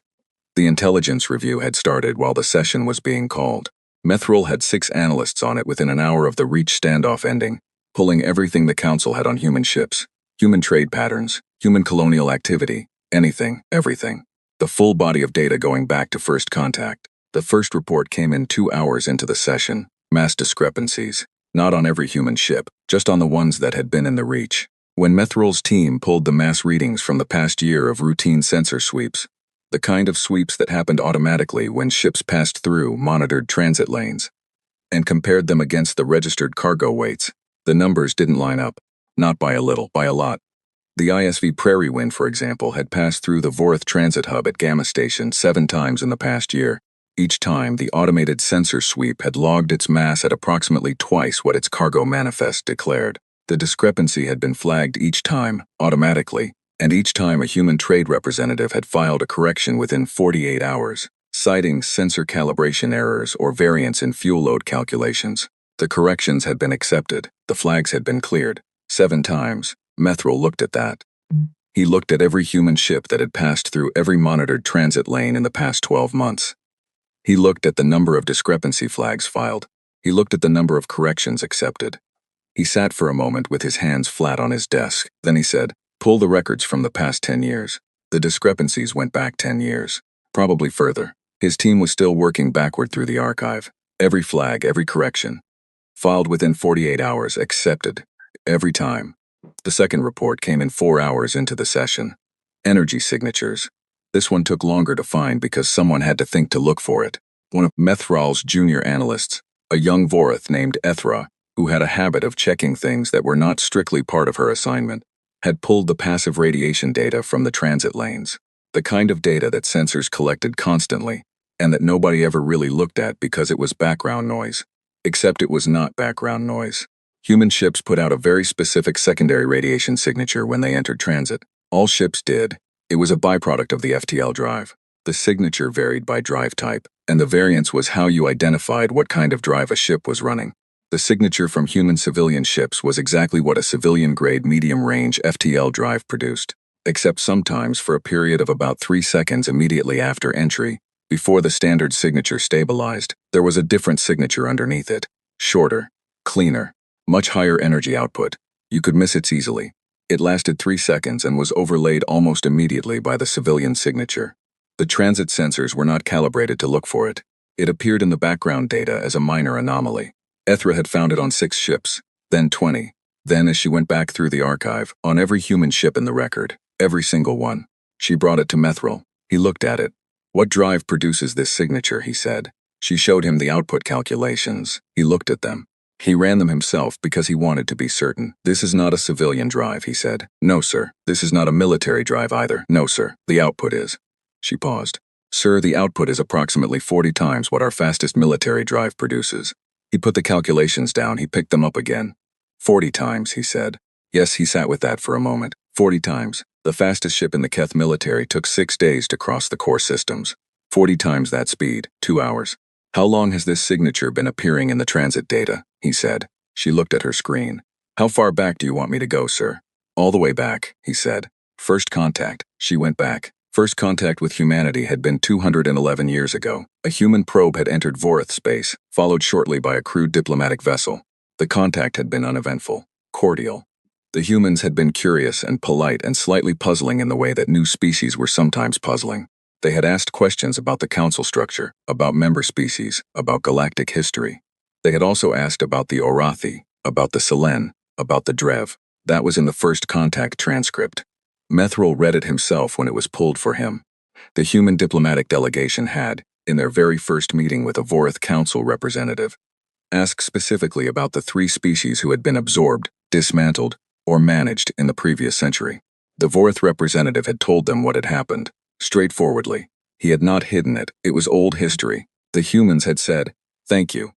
The intelligence review had started while the session was being called. Methril had 6 analysts on it within an hour of the Reach standoff ending, pulling everything the Council had on human ships, human trade patterns, human colonial activity, anything, everything. The full body of data going back to first contact. The first report came in 2 hours into the session. Mass discrepancies. Not on every human ship, just on the ones that had been in the Reach. When Methril's team pulled the mass readings from the past year of routine sensor sweeps, the kind of sweeps that happened automatically when ships passed through monitored transit lanes, and compared them against the registered cargo weights, the numbers didn't line up. Not by a little, by a lot. The ISV Prairie Wind, for example, had passed through the Vorith Transit Hub at Gamma Station 7 times in the past year. Each time, the automated sensor sweep had logged its mass at approximately twice what its cargo manifest declared. The discrepancy had been flagged each time, automatically, and each time a human trade representative had filed a correction within 48 hours, citing sensor calibration errors or variance in fuel load calculations. The corrections had been accepted, the flags had been cleared. 7 times. Methril looked at that. He looked at every human ship that had passed through every monitored transit lane in the past 12 months. He looked at the number of discrepancy flags filed. He looked at the number of corrections accepted. He sat for a moment with his hands flat on his desk. Then he said, Pull the records from the past 10 years. The discrepancies went back 10 years. Probably further. His team was still working backward through the archive. Every flag, every correction. Filed within 48 hours, accepted. Every time. The second report came in 4 hours into the session. Energy signatures. This one took longer to find because someone had to think to look for it. One of Methril's junior analysts, a young Vorith named Ethra, who had a habit of checking things that were not strictly part of her assignment, had pulled the passive radiation data from the transit lanes, the kind of data that sensors collected constantly, and that nobody ever really looked at because it was background noise. Except it was not background noise. Human ships put out a very specific secondary radiation signature when they entered transit. All ships did. It was a byproduct of the FTL drive. The signature varied by drive type, and the variance was how you identified what kind of drive a ship was running. The signature from human civilian ships was exactly what a civilian-grade medium-range FTL drive produced, except sometimes for a period of about 3 seconds immediately after entry, before the standard signature stabilized, there was a different signature underneath it, shorter, cleaner, much higher energy output. You could miss it easily. It lasted 3 seconds and was overlaid almost immediately by the civilian signature. The transit sensors were not calibrated to look for it. It appeared in the background data as a minor anomaly. Ethra had found it on 6 ships, then 20. Then, as she went back through the archive, on every human ship in the record, every single one. She brought it to Methril. He looked at it. What drive produces this signature, he said. She showed him the output calculations. He looked at them. He ran them himself because he wanted to be certain. This is not a civilian drive, he said. No, sir. This is not a military drive either. No, sir. The output is. She paused. Sir, the output is approximately 40 times what our fastest military drive produces. He put the calculations down. He picked them up again. 40 times, he said. Yes, he sat with that for a moment. 40 times. The fastest ship in the Keth military took 6 days to cross the core systems. 40 times that speed, 2 hours. How long has this signature been appearing in the transit data? He said. She looked at her screen. How far back do you want me to go, sir? All the way back, he said. First contact. She went back. First contact with humanity had been 211 years ago. A human probe had entered Vorith space, followed shortly by a crewed diplomatic vessel. The contact had been uneventful, cordial. The humans had been curious and polite and slightly puzzling in the way that new species were sometimes puzzling. They had asked questions about the council structure, about member species, about galactic history. They had also asked about the Orathi, about the Selen, about the Drev. That was in the first contact transcript. Methril read it himself when it was pulled for him. The human diplomatic delegation had, in their very first meeting with a Vorith council representative, asked specifically about the 3 species who had been absorbed, dismantled, or managed in the previous century. The Vorith representative had told them what had happened, straightforwardly. He had not hidden it. It was old history. The humans had said, "Thank you.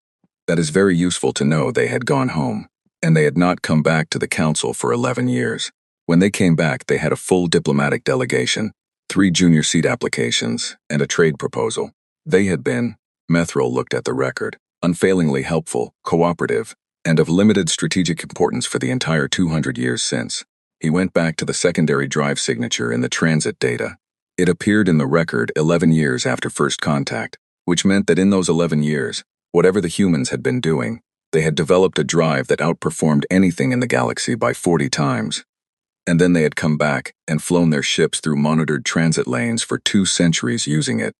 That is very useful to know." They had gone home, and they had not come back to the council for 11 years. When they came back, they had a full diplomatic delegation, 3 junior seat applications, and a trade proposal. They had been, Methril looked at the record, unfailingly helpful, cooperative, and of limited strategic importance for the entire 200 years since. He went back to the secondary drive signature in the transit data. It appeared in the record 11 years after first contact, which meant that in those 11 years, whatever the humans had been doing, they had developed a drive that outperformed anything in the galaxy by 40 times. And then they had come back and flown their ships through monitored transit lanes for 2 centuries using it.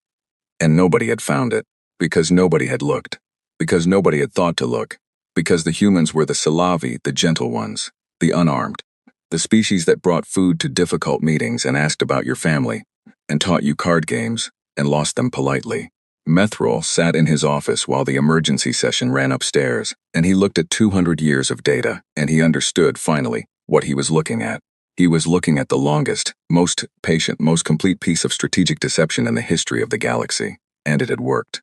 And nobody had found it, because nobody had looked, because nobody had thought to look, because the humans were the Salavi, the gentle ones, the unarmed, the species that brought food to difficult meetings and asked about your family, and taught you card games, and lost them politely. Methril sat in his office while the emergency session ran upstairs, and he looked at 200 years of data, and he understood, finally, what he was looking at. He was looking at the longest, most patient, most complete piece of strategic deception in the history of the galaxy, and it had worked.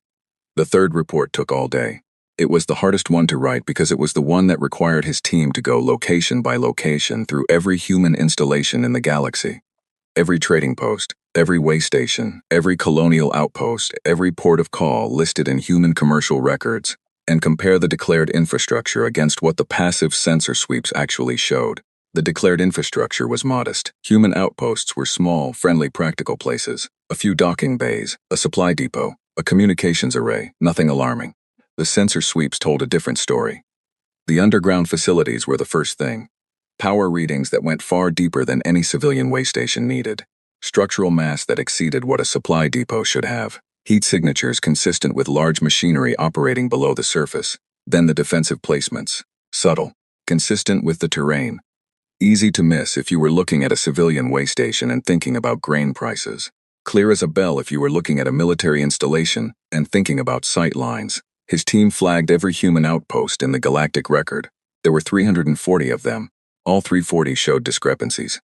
The third report took all day. It was the hardest one to write because it was the one that required his team to go location by location through every human installation in the galaxy. Every trading post, every way station, every colonial outpost, every port of call listed in human commercial records, and compare the declared infrastructure against what the passive sensor sweeps actually showed. The declared infrastructure was modest. Human outposts were small, friendly, practical places. A few docking bays, a supply depot, a communications array, nothing alarming. The sensor sweeps told a different story. The underground facilities were the first thing. Power readings that went far deeper than any civilian way station needed. Structural mass that exceeded what a supply depot should have. Heat signatures consistent with large machinery operating below the surface. Then the defensive placements. Subtle. Consistent with the terrain. Easy to miss if you were looking at a civilian way station and thinking about grain prices. Clear as a bell if you were looking at a military installation and thinking about sight lines. His team flagged every human outpost in the galactic record. There were 340 of them. All 340 showed discrepancies.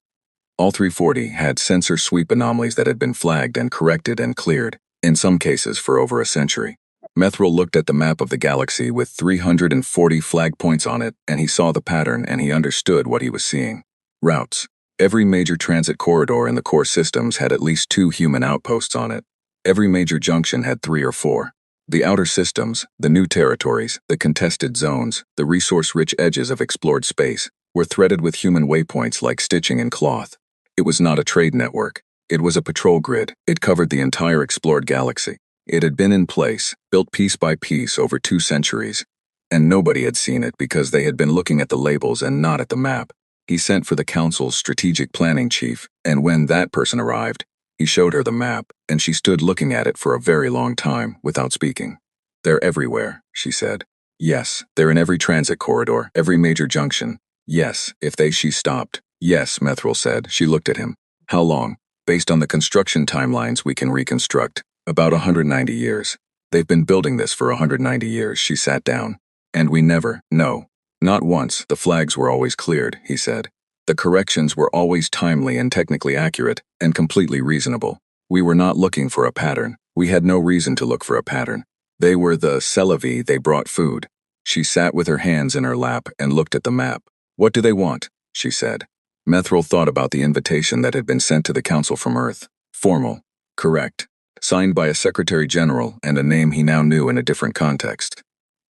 All 340 had sensor sweep anomalies that had been flagged and corrected and cleared, in some cases for over a century. Methril looked at the map of the galaxy with 340 flag points on it, and he saw the pattern and he understood what he was seeing. Routes. Every major transit corridor in the core systems had at least 2 human outposts on it. Every major junction had 3 or 4. The outer systems, the new territories, the contested zones, the resource-rich edges of explored space, were threaded with human waypoints like stitching in cloth. It was not a trade network. It was a patrol grid. It covered the entire explored galaxy. It had been in place, built piece by piece over 2 centuries, and nobody had seen it because they had been looking at the labels and not at the map. He sent for the council's strategic planning chief, and when that person arrived, he showed her the map, and she stood looking at it for a very long time without speaking. "They're everywhere," she said. "Yes, they're in every transit corridor, every major junction. Yes, she stopped. "Yes," Methril said. She looked at him. "How long?" "Based on the construction timelines we can reconstruct. About 190 years. They've been building this for 190 years." She sat down. "And we never, no. Not once. The flags were always cleared," he said. "The corrections were always timely and technically accurate, and completely reasonable. We were not looking for a pattern. We had no reason to look for a pattern. They were the Celavi, they brought food." She sat with her hands in her lap and looked at the map. "What do they want?" she said. Methril thought about the invitation that had been sent to the council from Earth. Formal. Correct. Signed by a Secretary General and a name he now knew in a different context.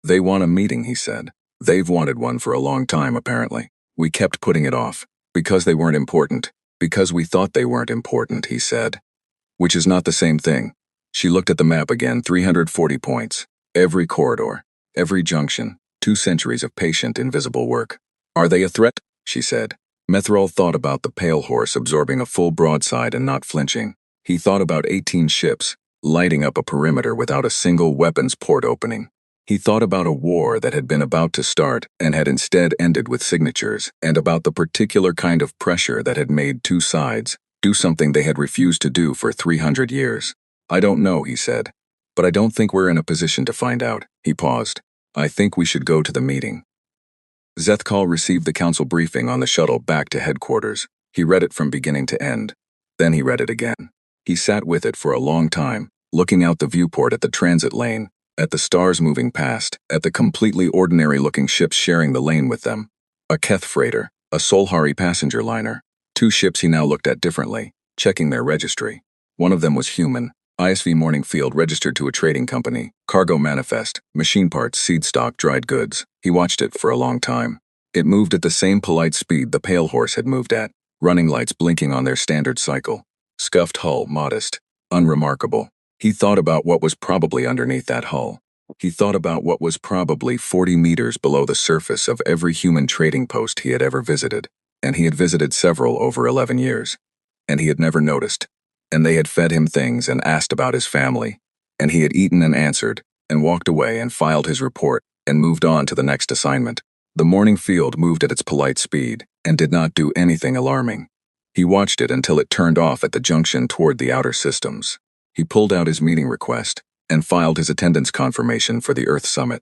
"They want a meeting," he said. "They've wanted one for a long time, apparently. We kept putting it off. Because they weren't important. Because we thought they weren't important," he said. which is not the same thing. She looked at the map again, 340 points. Every corridor, every junction, 2 centuries of patient, invisible work. Are they a threat? She said. Methrol thought about the pale horse absorbing a full broadside and not flinching. He thought about 18 ships, lighting up a perimeter without a single weapons port opening. He thought about a war that had been about to start and had instead ended with signatures, and about the particular kind of pressure that had made 2 sides do something they had refused to do for 300 years. I don't know, he said. But I don't think we're in a position to find out. He paused. I think we should go to the meeting. Zethkal received the council briefing on the shuttle back to headquarters. He read it from beginning to end. Then he read it again. He sat with it for a long time, looking out the viewport at the transit lane, at the stars moving past, at the completely ordinary-looking ships sharing the lane with them. A Keth freighter, a Solhari passenger liner. 2 ships he now looked at differently, checking their registry. One of them was human, ISV Morning Field registered to a trading company, cargo manifest, machine parts, seed stock, dried goods. He watched it for a long time. It moved at the same polite speed the pale horse had moved at, running lights blinking on their standard cycle. Scuffed hull, modest, unremarkable. He thought about what was probably underneath that hull. He thought about what was probably 40 meters below the surface of every human trading post he had ever visited, and he had visited several over 11 years. And he had never noticed. And they had fed him things and asked about his family, and he had eaten and answered, and walked away and filed his report, and moved on to the next assignment. The morning field moved at its polite speed, and did not do anything alarming. He watched it until it turned off at the junction toward the outer systems. He pulled out his meeting request, and filed his attendance confirmation for the Earth Summit.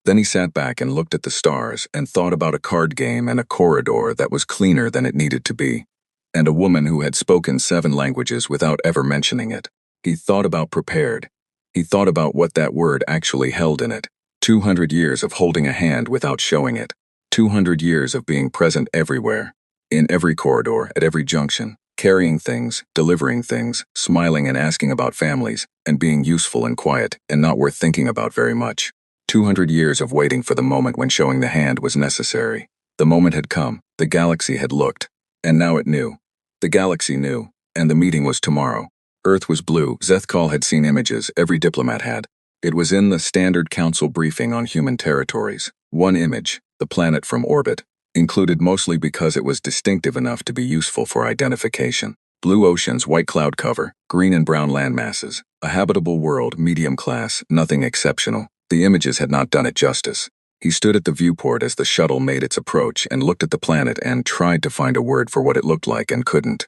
Then he sat back and looked at the stars, and thought about a card game and a corridor that was cleaner than it needed to be, and a woman who had spoken 7 languages without ever mentioning it. He thought about prepared. He thought about what that word actually held in it. 200 years of holding a hand without showing it. 200 years of being present everywhere. In every corridor, at every junction. Carrying things, delivering things, smiling and asking about families, and being useful and quiet, and not worth thinking about very much. 200 years of waiting for the moment when showing the hand was necessary. The moment had come. The galaxy had looked. And now it knew. The galaxy knew, and the meeting was tomorrow. Earth was blue. Zethkal had seen images, every diplomat had. It was in the standard council briefing on human territories. One image, the planet from orbit, included mostly because it was distinctive enough to be useful for identification. Blue oceans, white cloud cover, green and brown land masses, a habitable world, medium class, nothing exceptional. The images had not done it justice. He stood at the viewport as the shuttle made its approach and looked at the planet and tried to find a word for what it looked like and couldn't.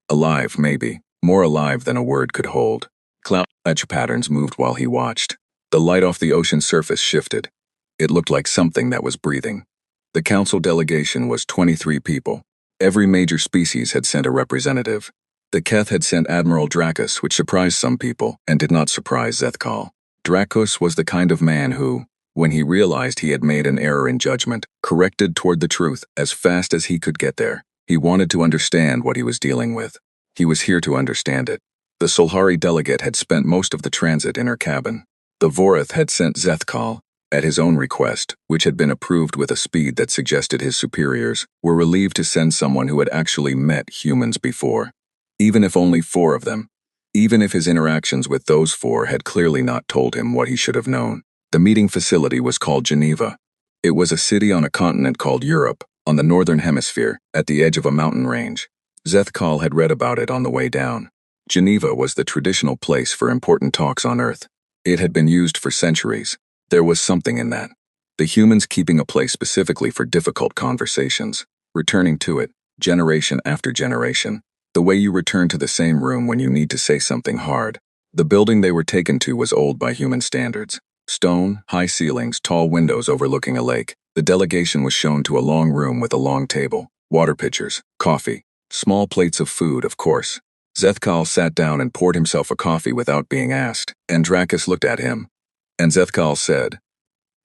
Alive, maybe. More alive than a word could hold. Cloud edge patterns moved while he watched. The light off the ocean surface shifted. It looked like something that was breathing. The council delegation was 23 people. Every major species had sent a representative. The Keth had sent Admiral Dracus, which surprised some people and did not surprise Zethkal. Dracus was the kind of man who, when he realized he had made an error in judgment, corrected toward the truth as fast as he could get there. He wanted to understand what he was dealing with. He was here to understand it. The Solhari delegate had spent most of the transit in her cabin. The Vorath had sent Zethkal, at his own request, which had been approved with a speed that suggested his superiors were relieved to send someone who had actually met humans before. Even if only 4 of them. Even if his interactions with those 4 had clearly not told him what he should have known. The meeting facility was called Geneva. It was a city on a continent called Europe, on the northern hemisphere, at the edge of a mountain range. Zethkal had read about it on the way down. Geneva was the traditional place for important talks on Earth. It had been used for centuries. There was something in that. The humans keeping a place specifically for difficult conversations, returning to it, generation after generation, the way you return to the same room when you need to say something hard. The building they were taken to was old by human standards. Stone, high ceilings, tall windows overlooking a lake. The delegation was shown to a long room with a long table, water pitchers, coffee, small plates of food, of course. Zethkal sat down and poured himself a coffee without being asked, and Dracus looked at him. And Zethkal said,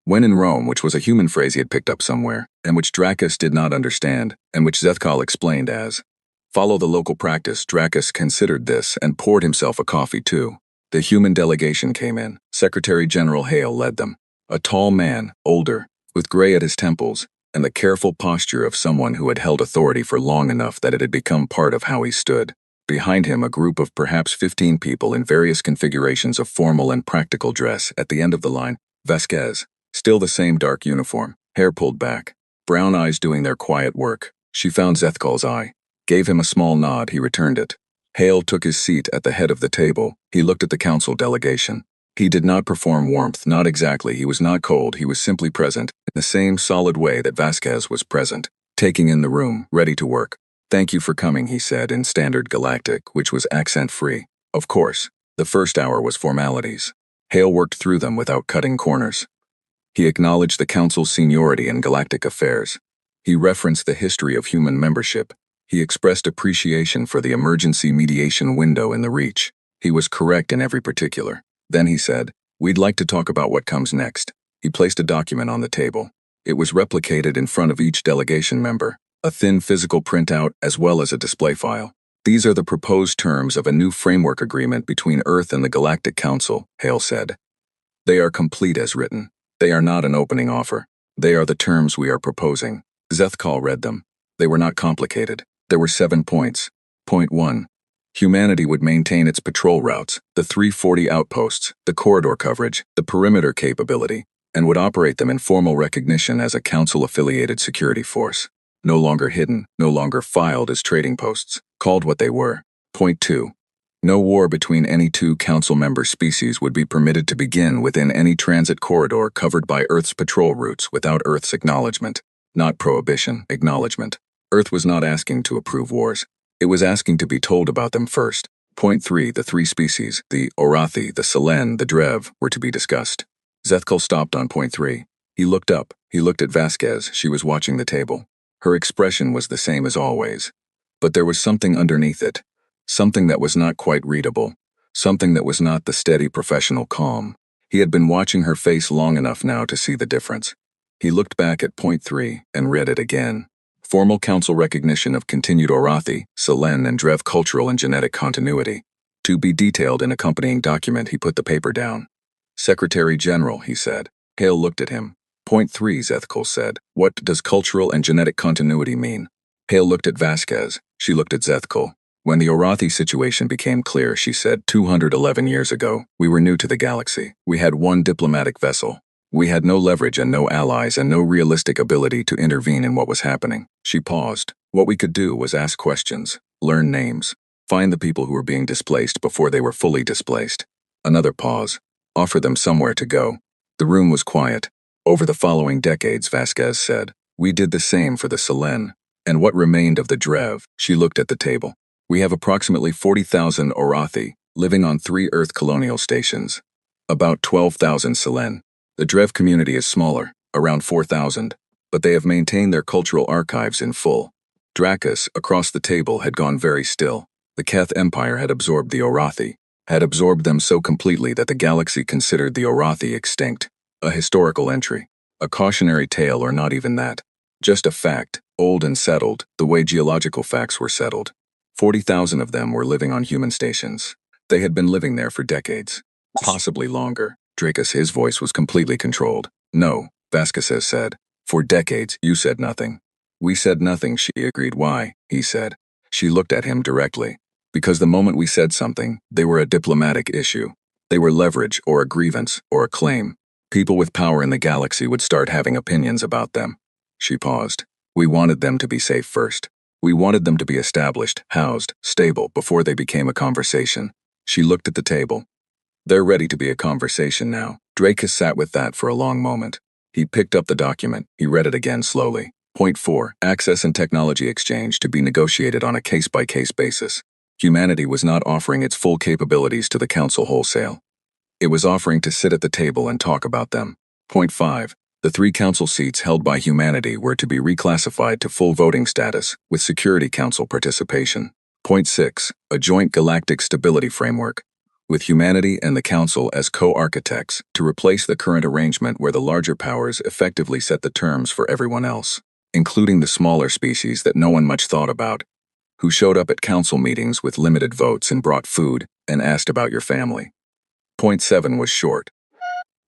"When in Rome," which was a human phrase he had picked up somewhere, and which Dracus did not understand, and which Zethkal explained as, "Follow the local practice." Dracus considered this and poured himself a coffee too. The human delegation came in. Secretary General Hale led them. A tall man, older, with gray at his temples, and the careful posture of someone who had held authority for long enough that it had become part of how he stood. Behind him, a group of perhaps 15 people in various configurations of formal and practical dress. At the end of the line, Vasquez, still the same dark uniform, hair pulled back, brown eyes doing their quiet work. She found Zethkal's eye, gave him a small nod. He returned it. Hale took his seat at the head of the table. He looked at the council delegation. He did not perform warmth, not exactly. He was not cold. He was simply present, in the same solid way that Vasquez was present, taking in the room, ready to work. "Thank you for coming," he said in standard Galactic, which was accent-free. Of course, the first hour was formalities. Hale worked through them without cutting corners. He acknowledged the council's seniority in galactic affairs. He referenced the history of human membership. He expressed appreciation for the emergency mediation window in the Reach. He was correct in every particular. Then he said, "We'd like to talk about what comes next." He placed a document on the table. It was replicated in front of each delegation member, a thin physical printout as well as a display file. "These are the proposed terms of a new framework agreement between Earth and the Galactic Council," Hale said. "They are complete as written. They are not an opening offer. They are the terms we are proposing." Zethkal read them. They were not complicated. There were 7 points. Point 1. Humanity would maintain its patrol routes, the 340 outposts, the corridor coverage, the perimeter capability, and would operate them in formal recognition as a Council-affiliated security force. No longer hidden, no longer filed as trading posts, called what they were. Point 2. No war between any two Council member species would be permitted to begin within any transit corridor covered by Earth's patrol routes without Earth's acknowledgement. Not prohibition, acknowledgement. Earth was not asking to approve wars. It was asking to be told about them first. Point 3. The 3 species, the Orathi, the Selen, the Drev, were to be discussed. Zethkal stopped on point 3. He looked up. He looked at Vasquez. She was watching the table. Her expression was the same as always. But there was something underneath it. Something that was not quite readable. Something that was not the steady professional calm. He had been watching her face long enough now to see the difference. He looked back at point 3 and read it again. Formal council recognition of continued Orathi, Selen, and Drev cultural and genetic continuity. To be detailed in accompanying document. He put the paper down. "Secretary General," he said. Hale looked at him. Point 3, Zethkal said. "What does cultural and genetic continuity mean?" Hale looked at Vasquez. She looked at Zethkal. "When the Orathi situation became clear," she said, 211 years ago, "we were new to the galaxy. We had one diplomatic vessel. We had no leverage and no allies and no realistic ability to intervene in what was happening." She paused. "What we could do was ask questions, learn names, find the people who were being displaced before they were fully displaced." Another pause. "Offer them somewhere to go." The room was quiet. "Over the following decades," Vasquez said, "we did the same for the Selen. And what remained of the Drev?" She looked at the table. "We have approximately 40,000 Orathi living on 3 Earth colonial stations. About 12,000 Selen. The Drev community is smaller, around 4,000, but they have maintained their cultural archives in full." Dracus, across the table, had gone very still. The Keth Empire had absorbed the Orathi, had absorbed them so completely that the galaxy considered the Orathi extinct. A historical entry. A cautionary tale, or not even that. Just a fact, old and settled, the way geological facts were settled. 40,000 of them were living on human stations. They had been living there for decades. Possibly longer. Dracus, his voice was completely controlled. "No," Vasquez said. "For decades, you said nothing." "We said nothing," she agreed. "Why?" he said. She looked at him directly. "Because the moment we said something, they were a diplomatic issue. They were leverage, or a grievance, or a claim. People with power in the galaxy would start having opinions about them." She paused. "We wanted them to be safe first. We wanted them to be established, housed, stable, before they became a conversation." She looked at the table. "They're ready to be a conversation now." Dracus sat with that for a long moment. He picked up the document. He read it again slowly. Point 4. Access and technology exchange to be negotiated on a case-by-case basis. Humanity was not offering its full capabilities to the Council wholesale. It was offering to sit at the table and talk about them. Point 5. The 3 council seats held by humanity were to be reclassified to full voting status, with Security Council participation. Point 6. A joint galactic stability framework, with humanity and the Council as co-architects, to replace the current arrangement where the larger powers effectively set the terms for everyone else, including the smaller species that no one much thought about, who showed up at council meetings with limited votes and brought food and asked about your family. Point 7 was short.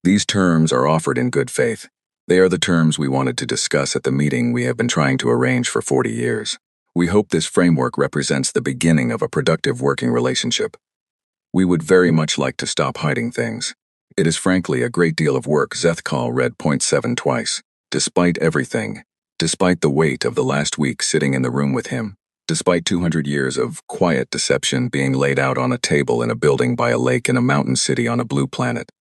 "These terms are offered in good faith. They are the terms we wanted to discuss at the meeting we have been trying to arrange for 40 years. We hope this framework represents the beginning of a productive working relationship. We would very much like to stop hiding things. It is frankly a great deal of work. Zethkal read point 7 twice. Despite everything, despite the weight of the last week sitting in the room with him, despite 200 years of quiet deception being laid out on a table in a building by a lake in a mountain city on a blue planet,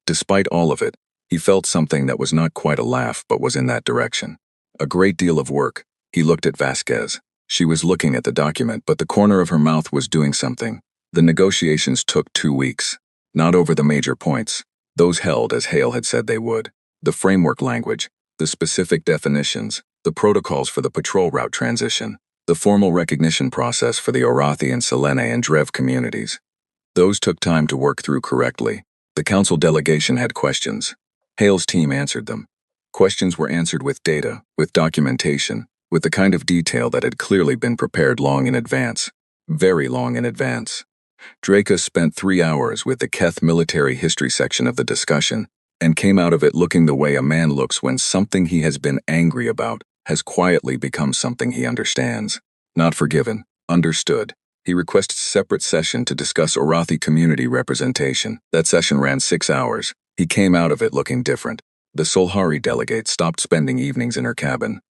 despite all of it, he felt something that was not quite a laugh but was in that direction. A great deal of work. He looked at Vasquez. She was looking at the document, but the corner of her mouth was doing something. The negotiations took 2 weeks. Not over the major points. Those held as Hale had said they would. The framework language, the specific definitions, the protocols for the patrol route transition, the formal recognition process for the Orathi and Selene and Drev communities. Those took time to work through correctly. The council delegation had questions. Hale's team answered them. Questions were answered with data, with documentation, with the kind of detail that had clearly been prepared long in advance. Very long in advance. Draca spent 3 hours with the Keth military history section of the discussion and came out of it looking the way a man looks when something he has been angry about has quietly become something he understands. Not forgiven, understood. He requested a separate session to discuss Orathi community representation. That session ran 6 hours. He came out of it looking different. The Solhari delegate stopped spending evenings in her cabin.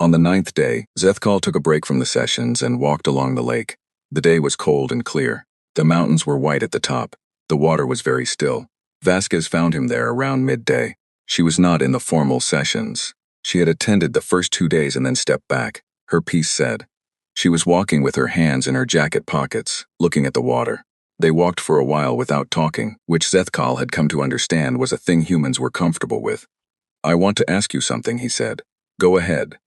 On the 9th day, Zethkal took a break from the sessions and walked along the lake. The day was cold and clear. The mountains were white at the top. The water was very still. Vasquez found him there around midday. She was not in the formal sessions. She had attended the first 2 days and then stepped back, her piece said. She was walking with her hands in her jacket pockets, looking at the water. They walked for a while without talking, which Zethkal had come to understand was a thing humans were comfortable with. I want to ask you something, he said. Go ahead.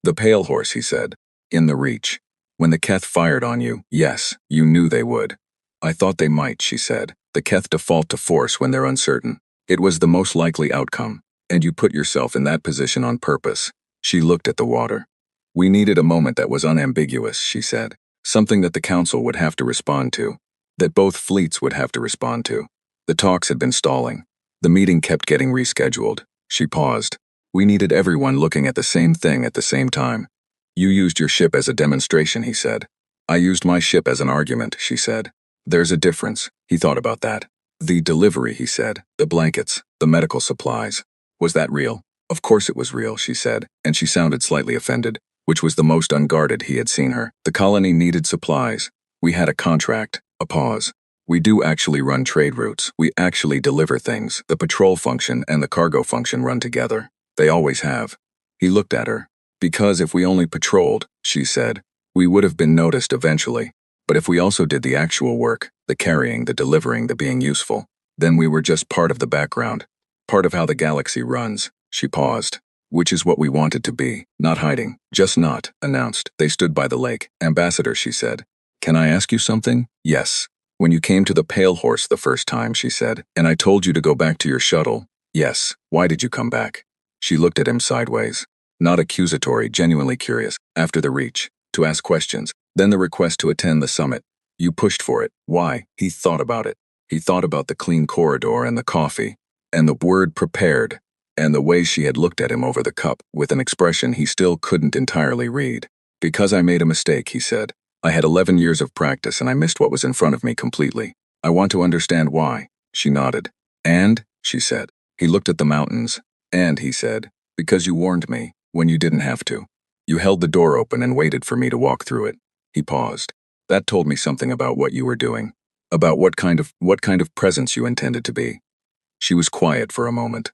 The pale horse, he said. In the reach. When the Keth fired on you, yes, you knew they would. I thought they might, she said. The Keth default to force when they're uncertain. It was the most likely outcome, and you put yourself in that position on purpose. She looked at the water. We needed a moment that was unambiguous, she said. Something that the council would have to respond to. That both fleets would have to respond to. The talks had been stalling. The meeting kept getting rescheduled. She paused. We needed everyone looking at the same thing at the same time. You used your ship as a demonstration, he said. I used my ship as an argument, she said. There's a difference. He thought about that. The delivery, he said. The blankets. The medical supplies. Was that real? Of course it was real, she said, and she sounded slightly offended, which was the most unguarded he had seen her. The colony needed supplies. We had a contract. A pause. We do actually run trade routes. We actually deliver things. The patrol function and the cargo function run together. They always have. He looked at her. Because if we only patrolled, she said, we would have been noticed eventually. But if we also did the actual work, the carrying, the delivering, the being useful, then we were just part of the background. Part of how the galaxy runs. She paused. Which is what we wanted to be. Not hiding. Just not, announced. They stood by the lake. Ambassador, she said. Can I ask you something? Yes. When you came to the Pale Horse the first time, she said, and I told you to go back to your shuttle. Yes. Why did you come back? She looked at him sideways. Not accusatory, genuinely curious. After the reach. To ask questions. Then the request to attend the summit. You pushed for it. Why? He thought about it. He thought about the clean corridor and the coffee. And the word prepared. And the way she had looked at him over the cup, with an expression he still couldn't entirely read. Because I made a mistake, he said. I had 11 years of practice and I missed what was in front of me completely. I want to understand why. She nodded. And, she said. He looked at the mountains. And, he said, because you warned me, when you didn't have to. You held the door open and waited for me to walk through it. He paused. That told me something about what you were doing. About what kind of presence you intended to be. She was quiet for a moment.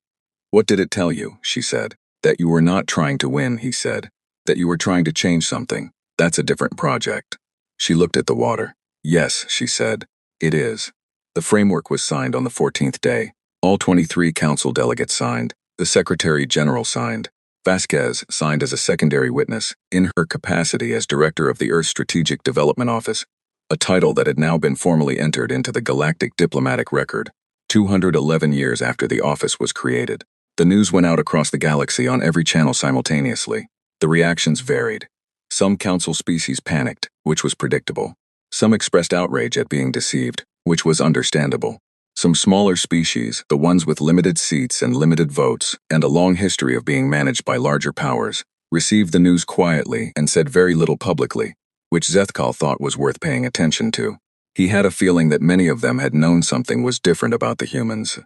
What did it tell you? She said. That you were not trying to win, he said. That you were trying to change something. That's a different project. She looked at the water. Yes, she said. It is. The framework was signed on the 14th day. All 23 council delegates signed. The Secretary General signed. Vasquez signed as a secondary witness, in her capacity as Director of the Earth Strategic Development Office, a title that had now been formally entered into the Galactic Diplomatic Record, 211 years after the office was created. The news went out across the galaxy on every channel simultaneously. The reactions varied. Some council species panicked, which was predictable. Some expressed outrage at being deceived, which was understandable. Some smaller species, the ones with limited seats and limited votes, and a long history of being managed by larger powers, received the news quietly and said very little publicly, which Zethkal thought was worth paying attention to. He had a feeling that many of them had known something was different about the humans,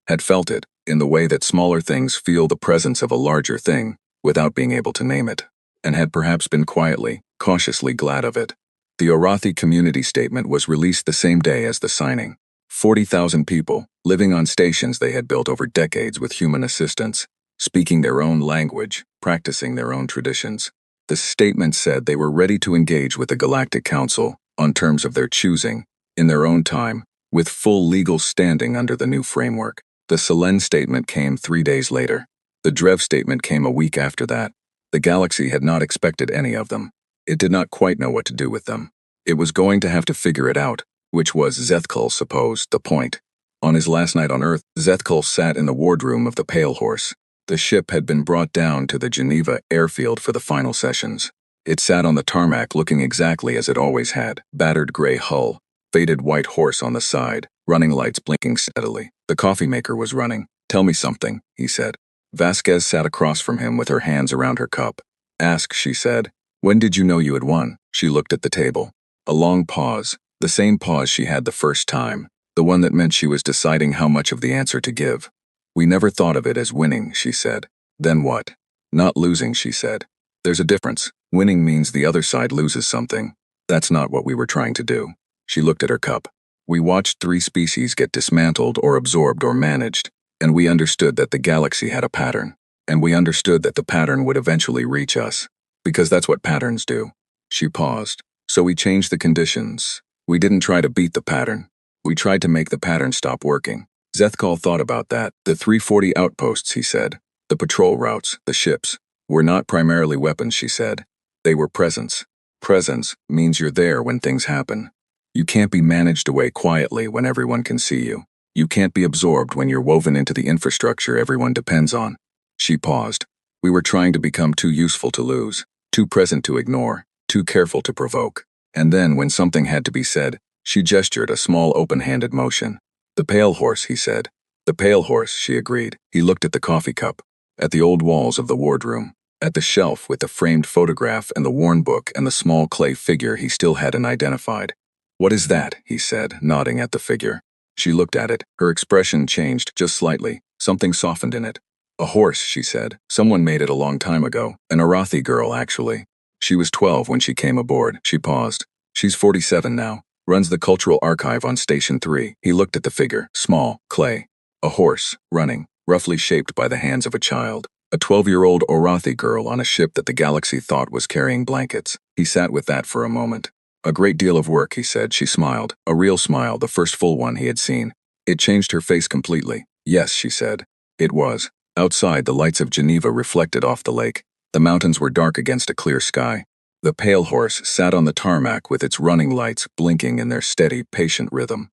had felt it, in the way that smaller things feel the presence of a larger thing, without being able to name it, and had perhaps been quietly, cautiously glad of it. The Arathi community statement was released the same day as the signing. 40,000 people, living on stations they had built over decades with human assistance, speaking their own language, practicing their own traditions. The statement said they were ready to engage with the Galactic Council, on terms of their choosing, in their own time, with full legal standing under the new framework. The Selene statement came 3 days later. The Drev statement came a week after that. The galaxy had not expected any of them. It did not quite know what to do with them. It was going to have to figure it out, which was, Zethkal supposed, the point. On his last night on Earth, Zethkal sat in the wardroom of the Pale Horse. The ship had been brought down to the Geneva airfield for the final sessions. It sat on the tarmac looking exactly as it always had, battered gray hull, faded white horse on the side, running lights blinking steadily. The coffee maker was running. "Tell me something," he said. Vasquez sat across from him with her hands around her cup. "Ask," she said. "When did you know you had won?" She looked at the table. A long pause, the same pause she had the first time, the one that meant she was deciding how much of the answer to give. "We never thought of it as winning," she said. "Then what?" "Not losing," she said. "There's a difference. Winning means the other side loses something. That's not what we were trying to do." She looked at her cup. "We watched 3 species get dismantled or absorbed or managed, and we understood that the galaxy had a pattern. And we understood that the pattern would eventually reach us. Because that's what patterns do." She paused. "So we changed the conditions. We didn't try to beat the pattern. We tried to make the pattern stop working." Zethkal thought about that. "The 340 outposts," he said. "The patrol routes, the ships, were not primarily weapons," she said. "They were presence. Presence means you're there when things happen. You can't be managed away quietly when everyone can see you. You can't be absorbed when you're woven into the infrastructure everyone depends on." She paused. "We were trying to become too useful to lose, too present to ignore, too careful to provoke." And then, when something had to be said, she gestured a small open-handed motion. "The Pale Horse," he said. "The Pale Horse," she agreed. He looked at the coffee cup, at the old walls of the wardroom, at the shelf with the framed photograph and the worn book and the small clay figure he still hadn't identified. "What is that?" he said, nodding at the figure. She looked at it. Her expression changed just slightly. Something softened in it. "A horse," she said. "Someone made it a long time ago. An Arathi girl, actually. She was 12 when she came aboard." She paused. "She's 47 now. Runs the cultural archive on Station 3. He looked at the figure. Small, clay. A horse, running, roughly shaped by the hands of a child. A 12-year-old Arathi girl on a ship that the galaxy thought was carrying blankets. He sat with that for a moment. "A great deal of work," he said. She smiled. A real smile, the first full one he had seen. It changed her face completely. "Yes," she said. It was. Outside, the lights of Geneva reflected off the lake. The mountains were dark against a clear sky. The Pale Horse sat on the tarmac with its running lights blinking in their steady, patient rhythm.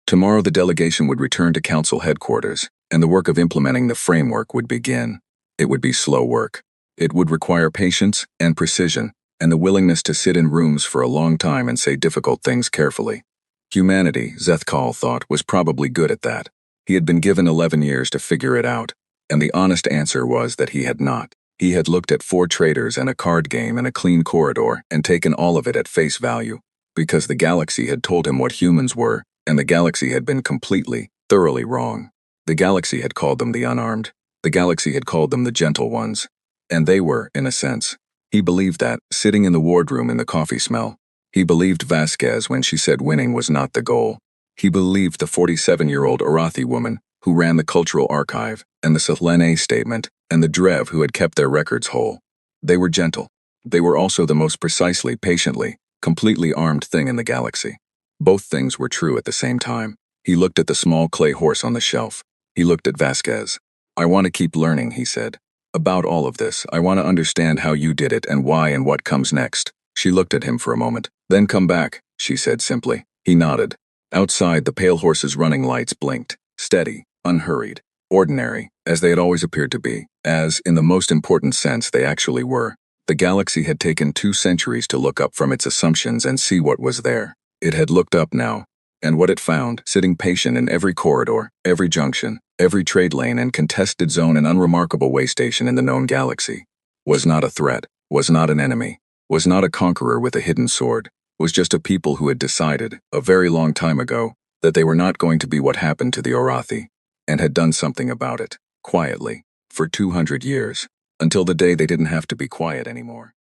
Tomorrow the delegation would return to council headquarters, and the work of implementing the framework would begin. It would be slow work. It would require patience and precision, and the willingness to sit in rooms for a long time and say difficult things carefully. Humanity, Zethkal thought, was probably good at that. He had been given 11 years to figure it out, and the honest answer was that he had not. He had looked at 4 traders and a card game and a clean corridor and taken all of it at face value, because the galaxy had told him what humans were, and the galaxy had been completely, thoroughly wrong. The galaxy had called them the unarmed. The galaxy had called them the gentle ones. And they were, in a sense. He believed that, sitting in the wardroom in the coffee smell. He believed Vasquez when she said winning was not the goal. He believed the 47-year-old Arathi woman who ran the cultural archive, and the Selene statement, and the Drev who had kept their records whole. They were gentle. They were also the most precisely, patiently, completely armed thing in the galaxy. Both things were true at the same time. He looked at the small clay horse on the shelf. He looked at Vasquez. "I want to keep learning," he said. "About all of this. I want to understand how you did it and why and what comes next." She looked at him for a moment. "Then come back," she said simply. He nodded. Outside, the Pale Horse's running lights blinked. Steady, unhurried, ordinary, as they had always appeared to be, as, in the most important sense, they actually were. The galaxy had taken 2 centuries to look up from its assumptions and see what was there. It had looked up now, and what it found, sitting patient in every corridor, every junction, every trade lane and contested zone and unremarkable way station in the known galaxy, was not a threat, was not an enemy, was not a conqueror with a hidden sword, was just a people who had decided, a very long time ago, that they were not going to be what happened to the Orathi, and had done something about it, quietly, for 200 years, until the day they didn't have to be quiet anymore.